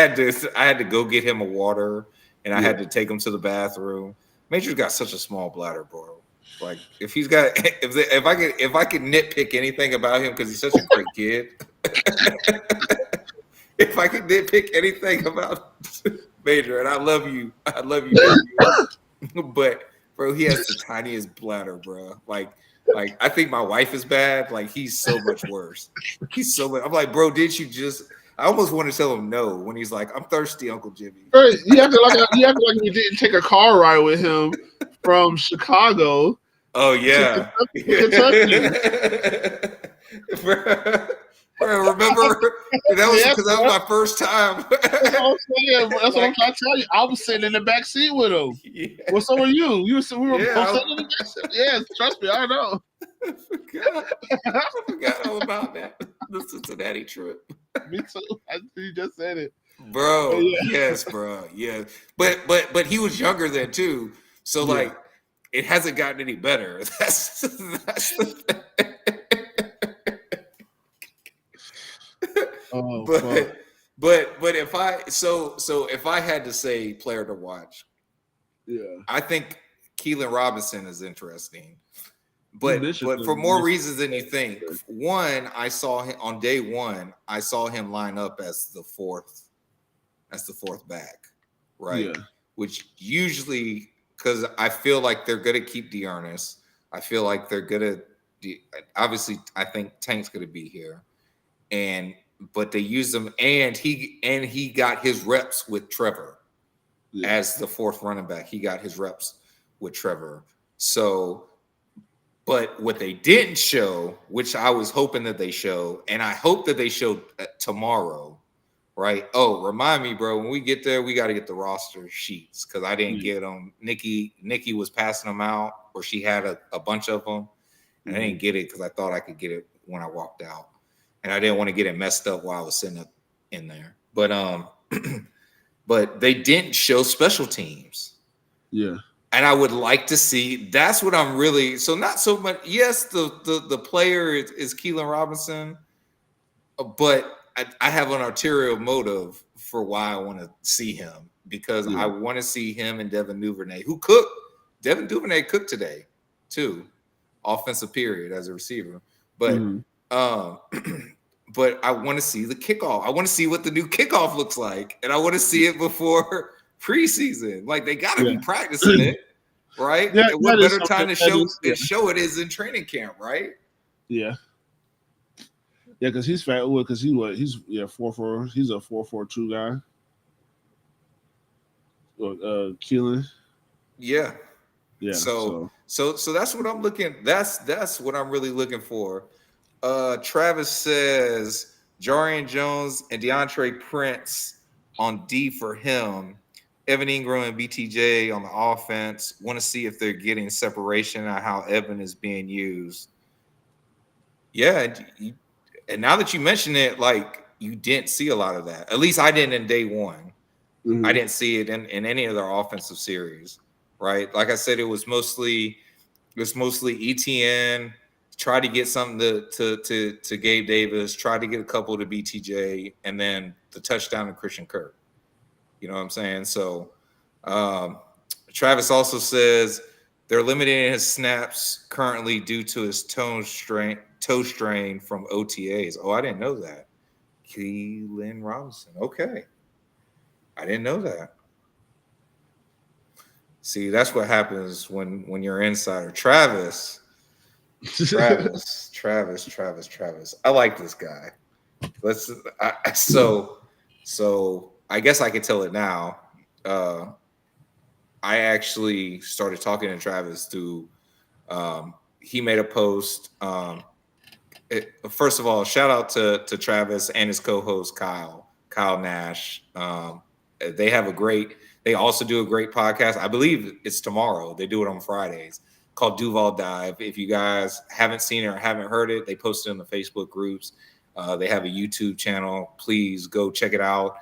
had to go get him a water, and I Yeah. had to take him to the bathroom. Major's got such a small bladder, bro. Like, if he's got if I could nitpick anything about him because he's such a great kid. If I could nitpick anything about Major, and I love you, nephew. But bro, he has the tiniest bladder, bro. Like I think my wife is bad. Like, he's so much worse. He's so much. I'm like, bro, did you just? I almost want to tell him no when he's like, I'm thirsty, Uncle Jimmy. Right, you acting like you didn't take a car ride with him from Chicago. Oh yeah, Kentucky. Bro, remember that was Yeah, because that was my first time. That's what I'm saying. That's what I'm trying to tell you. I was sitting in the back seat with him. Yeah. Well, so were you. We were both Yeah, sitting in the back seat. Yes, trust me, I know. I forgot all about that. The Cincinnati trip. Me too. You just said it, Bro. yeah. Yes, bro. Yeah, but he was younger then too. So Yeah. like, it hasn't gotten any better. That's the thing. Oh, fuck. But if I had to say player to watch, Yeah. I think Keelan Robinson is interesting. But Michigan- for more reasons than you think. One, I saw him on day one. I saw him line up as the fourth back, right? Yeah. Which usually, because I feel like they're gonna keep Dearness. I feel like they're gonna. Obviously, I think Tank's gonna be here, but they use him, and he got his reps with Trevor Yeah. as the fourth running back. He got his reps with Trevor. So. But what they didn't show, which I was hoping that they show, and I hope that they show tomorrow, right? Oh, remind me, bro, when we get there, we got to get the roster sheets because I didn't get them. Nikki was passing them out, or she had a bunch of them, and I didn't get it because I thought I could get it when I walked out, and I didn't want to get it messed up while I was sitting up in there. But but they didn't show special teams. Yeah. And I would like to see. That's what I'm really. So not so much. Yes, the player is Keelan Robinson, but I have an ulterior motive for why I want to see him because I want to see him and Devin Duvernay, who cooked. Devin Duvernay cooked today, too, offensive period as a receiver. But but I want to see the kickoff. I want to see what the new kickoff looks like, and I want to see it before preseason. Like, they got to be practicing it, right? Yeah, and what better time to show it is in training camp, right? Yeah. Yeah, because he's fat. Because he's 4'4". He's a 4'4" guy. Keelan. Yeah. Yeah. So that's what I'm looking. That's what I'm really looking for. Travis says Jarian Jones and DeAndre Prince on D for him. Evan Ingram and BTJ on the offense. Want to see if they're getting separation on how Evan is being used. Yeah, and now that you mention it, like, you didn't see a lot of that. At least I didn't in day one. Mhm. I didn't see it in any of their offensive series, right? Like I said, it was mostly ETN. Try to get something to Gabe Davis. Try to get a couple to BTJ, and then the touchdown to Christian Kirk. You know what I'm saying? So Travis also says they're limiting his snaps currently due to his toe strain from OTAs. Oh, I didn't know that. Keelan Robinson. Okay. I didn't know that. See, that's what happens when you're an insider. Travis. I like this guy. So I guess I can tell it now. I actually started talking to Travis through. He made a post. First of all, shout out to Travis and his co-host Kyle Nash. They also do a great podcast. I believe it's tomorrow. They do it on Fridays, called Duval Dive. If you guys haven't seen it or haven't heard it, they post it in the Facebook groups. They have a YouTube channel. Please go check it out.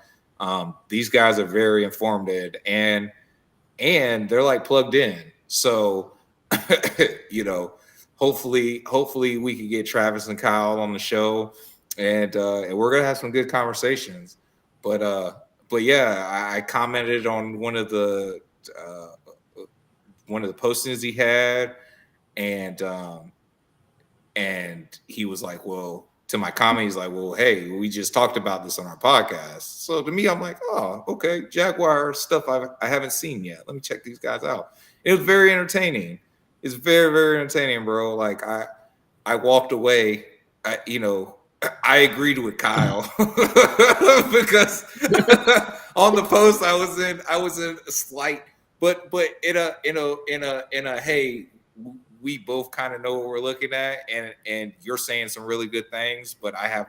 These guys are very informative and they're like plugged in. So, hopefully we can get Travis and Kyle on the show, and we're gonna have some good conversations. But yeah, I commented on one of the postings he had, and he was like, well, to my comment, he's like, well, hey, we just talked about this on our podcast. So to me, I'm like, oh, okay, Jaguar stuff I haven't seen yet. Let me check these guys out. It was very entertaining. It's very, very entertaining, bro. Like I walked away. I agreed with Kyle because on the post I was in a slight, but in a hey, we both kind of know what we're looking at, and you're saying some really good things, but I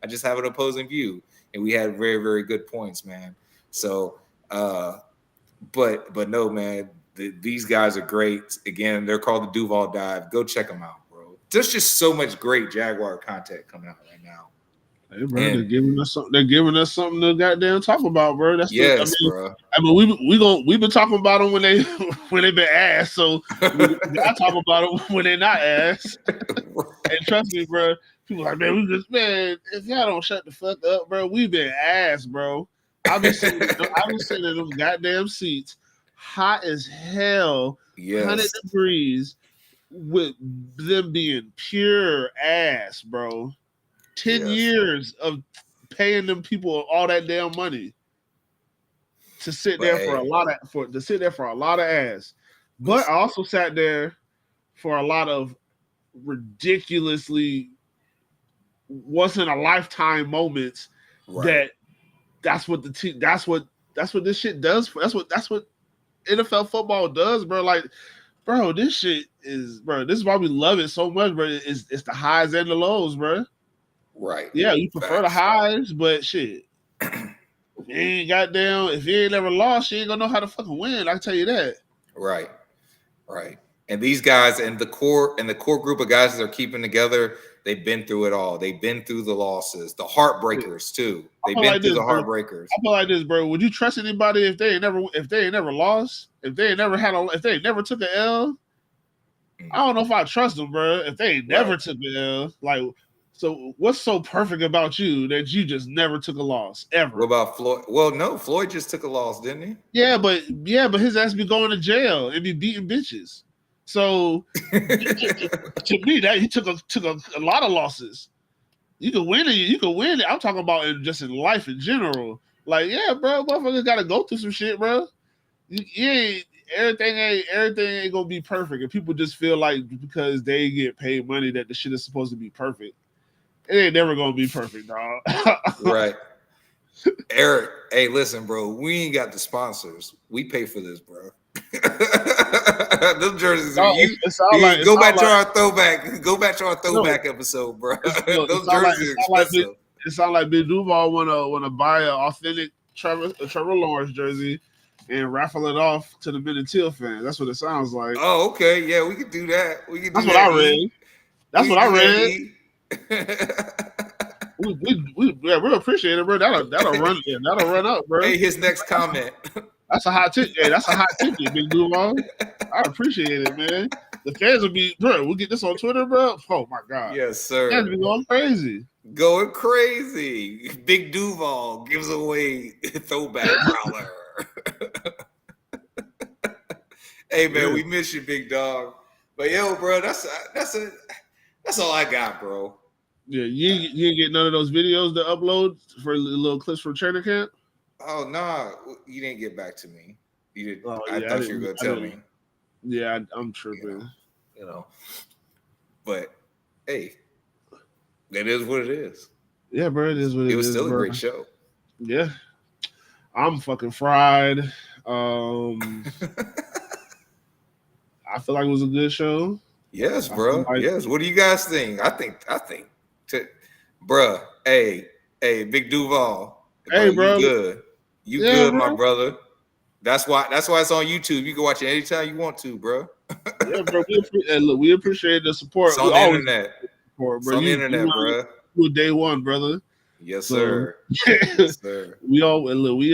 just have an opposing view, and we had very, very good points, man. So, but no, man, these guys are great. Again, they're called the Duval Dive. Go check them out, bro. There's just so much great Jaguar content coming out right now. Hey, bro, they're giving us something. They're giving us something to goddamn talk about, bro. That's bro. I mean, we've been talking about them when they been ass. So I talk about them when they're not ass. And trust me, bro. People like, man, if y'all don't shut the fuck up, bro, we've been ass, bro. I've been sitting in those goddamn seats, hot as hell, 100 degrees, with them being pure ass, bro. 10 years of paying them people all that damn money to sit there for a lot of ass. But I also sat there for a lot of ridiculously once in a lifetime moments. Right. That's what this shit does for. That's what NFL football does, bro. Like, bro, this shit is, bro. This is why we love it so much, bro. It's the highs and the lows, bro. Right. Yeah, you prefer the highs, but shit. If you ain't never lost, you ain't gonna know how to fucking win. I can tell you that. Right. And these guys and the core group of guys that are keeping together, they've been through it all. They've been through the losses, the heartbreakers too. They've been through the heartbreakers. I feel like this, bro. Would you trust anybody if they ain't never lost? If they ain't never took an L? I don't know if I trust them, bro. If they ain't never took an L, like. So what's so perfect about you that you just never took a loss ever? What about Floyd? Well, no, Floyd just took a loss, didn't he? Yeah, but his ass be going to jail and be beating bitches. So to me, that he took a lot of losses. You can win it. I'm talking about just in life in general. Like, yeah, bro, motherfuckers gotta go through some shit, bro. Everything ain't gonna be perfect, and people just feel like because they get paid money that the shit is supposed to be perfect. It ain't never gonna be perfect, dog. Right. Eric, hey, listen, bro. We ain't got the sponsors. We pay for this, bro. Those jerseys. Go back to our throwback episode, bro. Those jerseys are expensive. It sounds like Big Duval wanna buy an authentic Trevor Lawrence jersey and raffle it off to the Keep It Teal fans. That's what it sounds like. Oh, okay. Yeah, we could do that. That's what I read. we appreciate it, bro. That'll run up, bro. Hey, his next comment. That's a hot ticket. Hey, that's a hot ticket, big Duval. I appreciate it, man. The fans will be, bro. We'll get this on Twitter, bro. Oh my god. Yes, sir. Fans be going crazy. Going crazy. Big Duval gives away throwback growler. Hey man, we miss you, big dog. But yo, bro, that's all I got, bro. Yeah, you ain't get none of those videos to upload for little clips from training camp. Oh no, you didn't get back to me. You did. Oh, I thought you were gonna tell me. Yeah, I'm tripping. You know, but hey, it is what it is. Yeah, bro, it is what it is. It was still bro. a great show. Yeah, I'm fucking fried. I feel like it was a good show. Yes, bro. Yes. What do you guys think? I think, bruh. Hey, Big Duval. Hey, bro. You good? You good, bro. My brother? That's why it's on YouTube. You can watch it anytime you want to, bro. Yeah, bro. We appreciate the support. It's on the internet. Support, bro. It's on the internet, bro. You day one, brother. Yes, sir. Yes, sir. We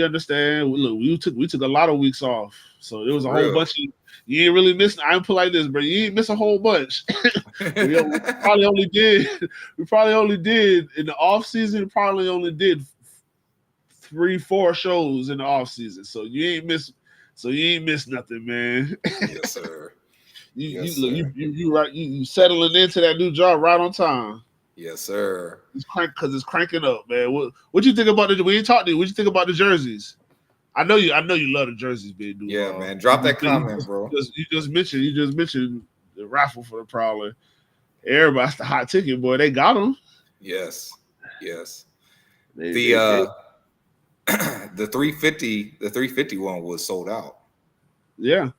understand. Look, we took a lot of weeks off, so there was a whole bunch of. You ain't really missing. I'm put like this, bro. You ain't miss a whole bunch. we probably only did in the off season. Probably only did 3-4 shows in the off season. So you ain't miss nothing, man. Yes, sir. You settling into that new job right on time. Yes, sir. It's cranking up, man. What you think about the? We ain't talked to you. What you think about the jerseys? I know you love the jerseys, big dude. Yeah, man. Drop that comment, bro. You just mentioned the raffle for the Prowler. Everybody's the hot ticket, boy. They got them. Yes. The 350 one was sold out. Yeah,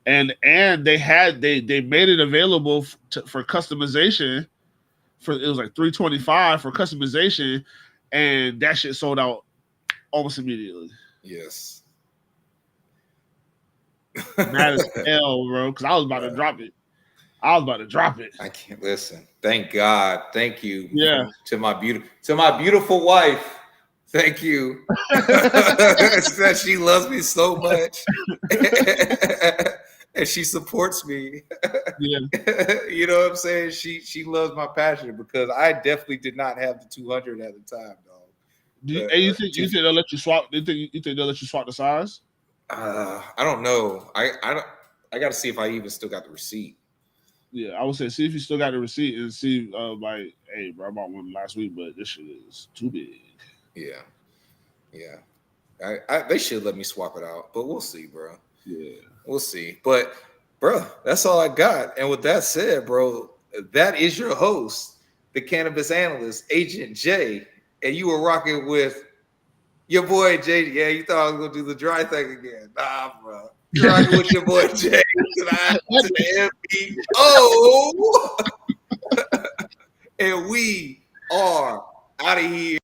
and they made it available for customization. It was like $325 for customization, and that shit sold out almost immediately. Yes. Mad as hell, bro, because I was about to drop it. I can't listen. Thank God. Thank you. Yeah. To my beautiful wife. Thank you. That she loves me so much. And she supports me. Yeah. You know what I'm saying? She loves my passion because I definitely did not have the 200 at the time, dog. You think they'll let you swap? You think they'll let you swap the size? I don't know. I got to see if I even still got the receipt. Yeah, I would say see if you still got the receipt and see like, hey, bro, I bought one last week, but this shit is too big. Yeah. They should let me swap it out, but we'll see, bro. Yeah, we'll see. But, bro, that's all I got. And with that said, bro, that is your host, the cannabis analyst, Agent J. And you were rocking with your boy Jay. Yeah, you thought I was gonna do the dry thing again. Nah, bro. You're rocking with your boy Jay to the MBO. And we are out of here.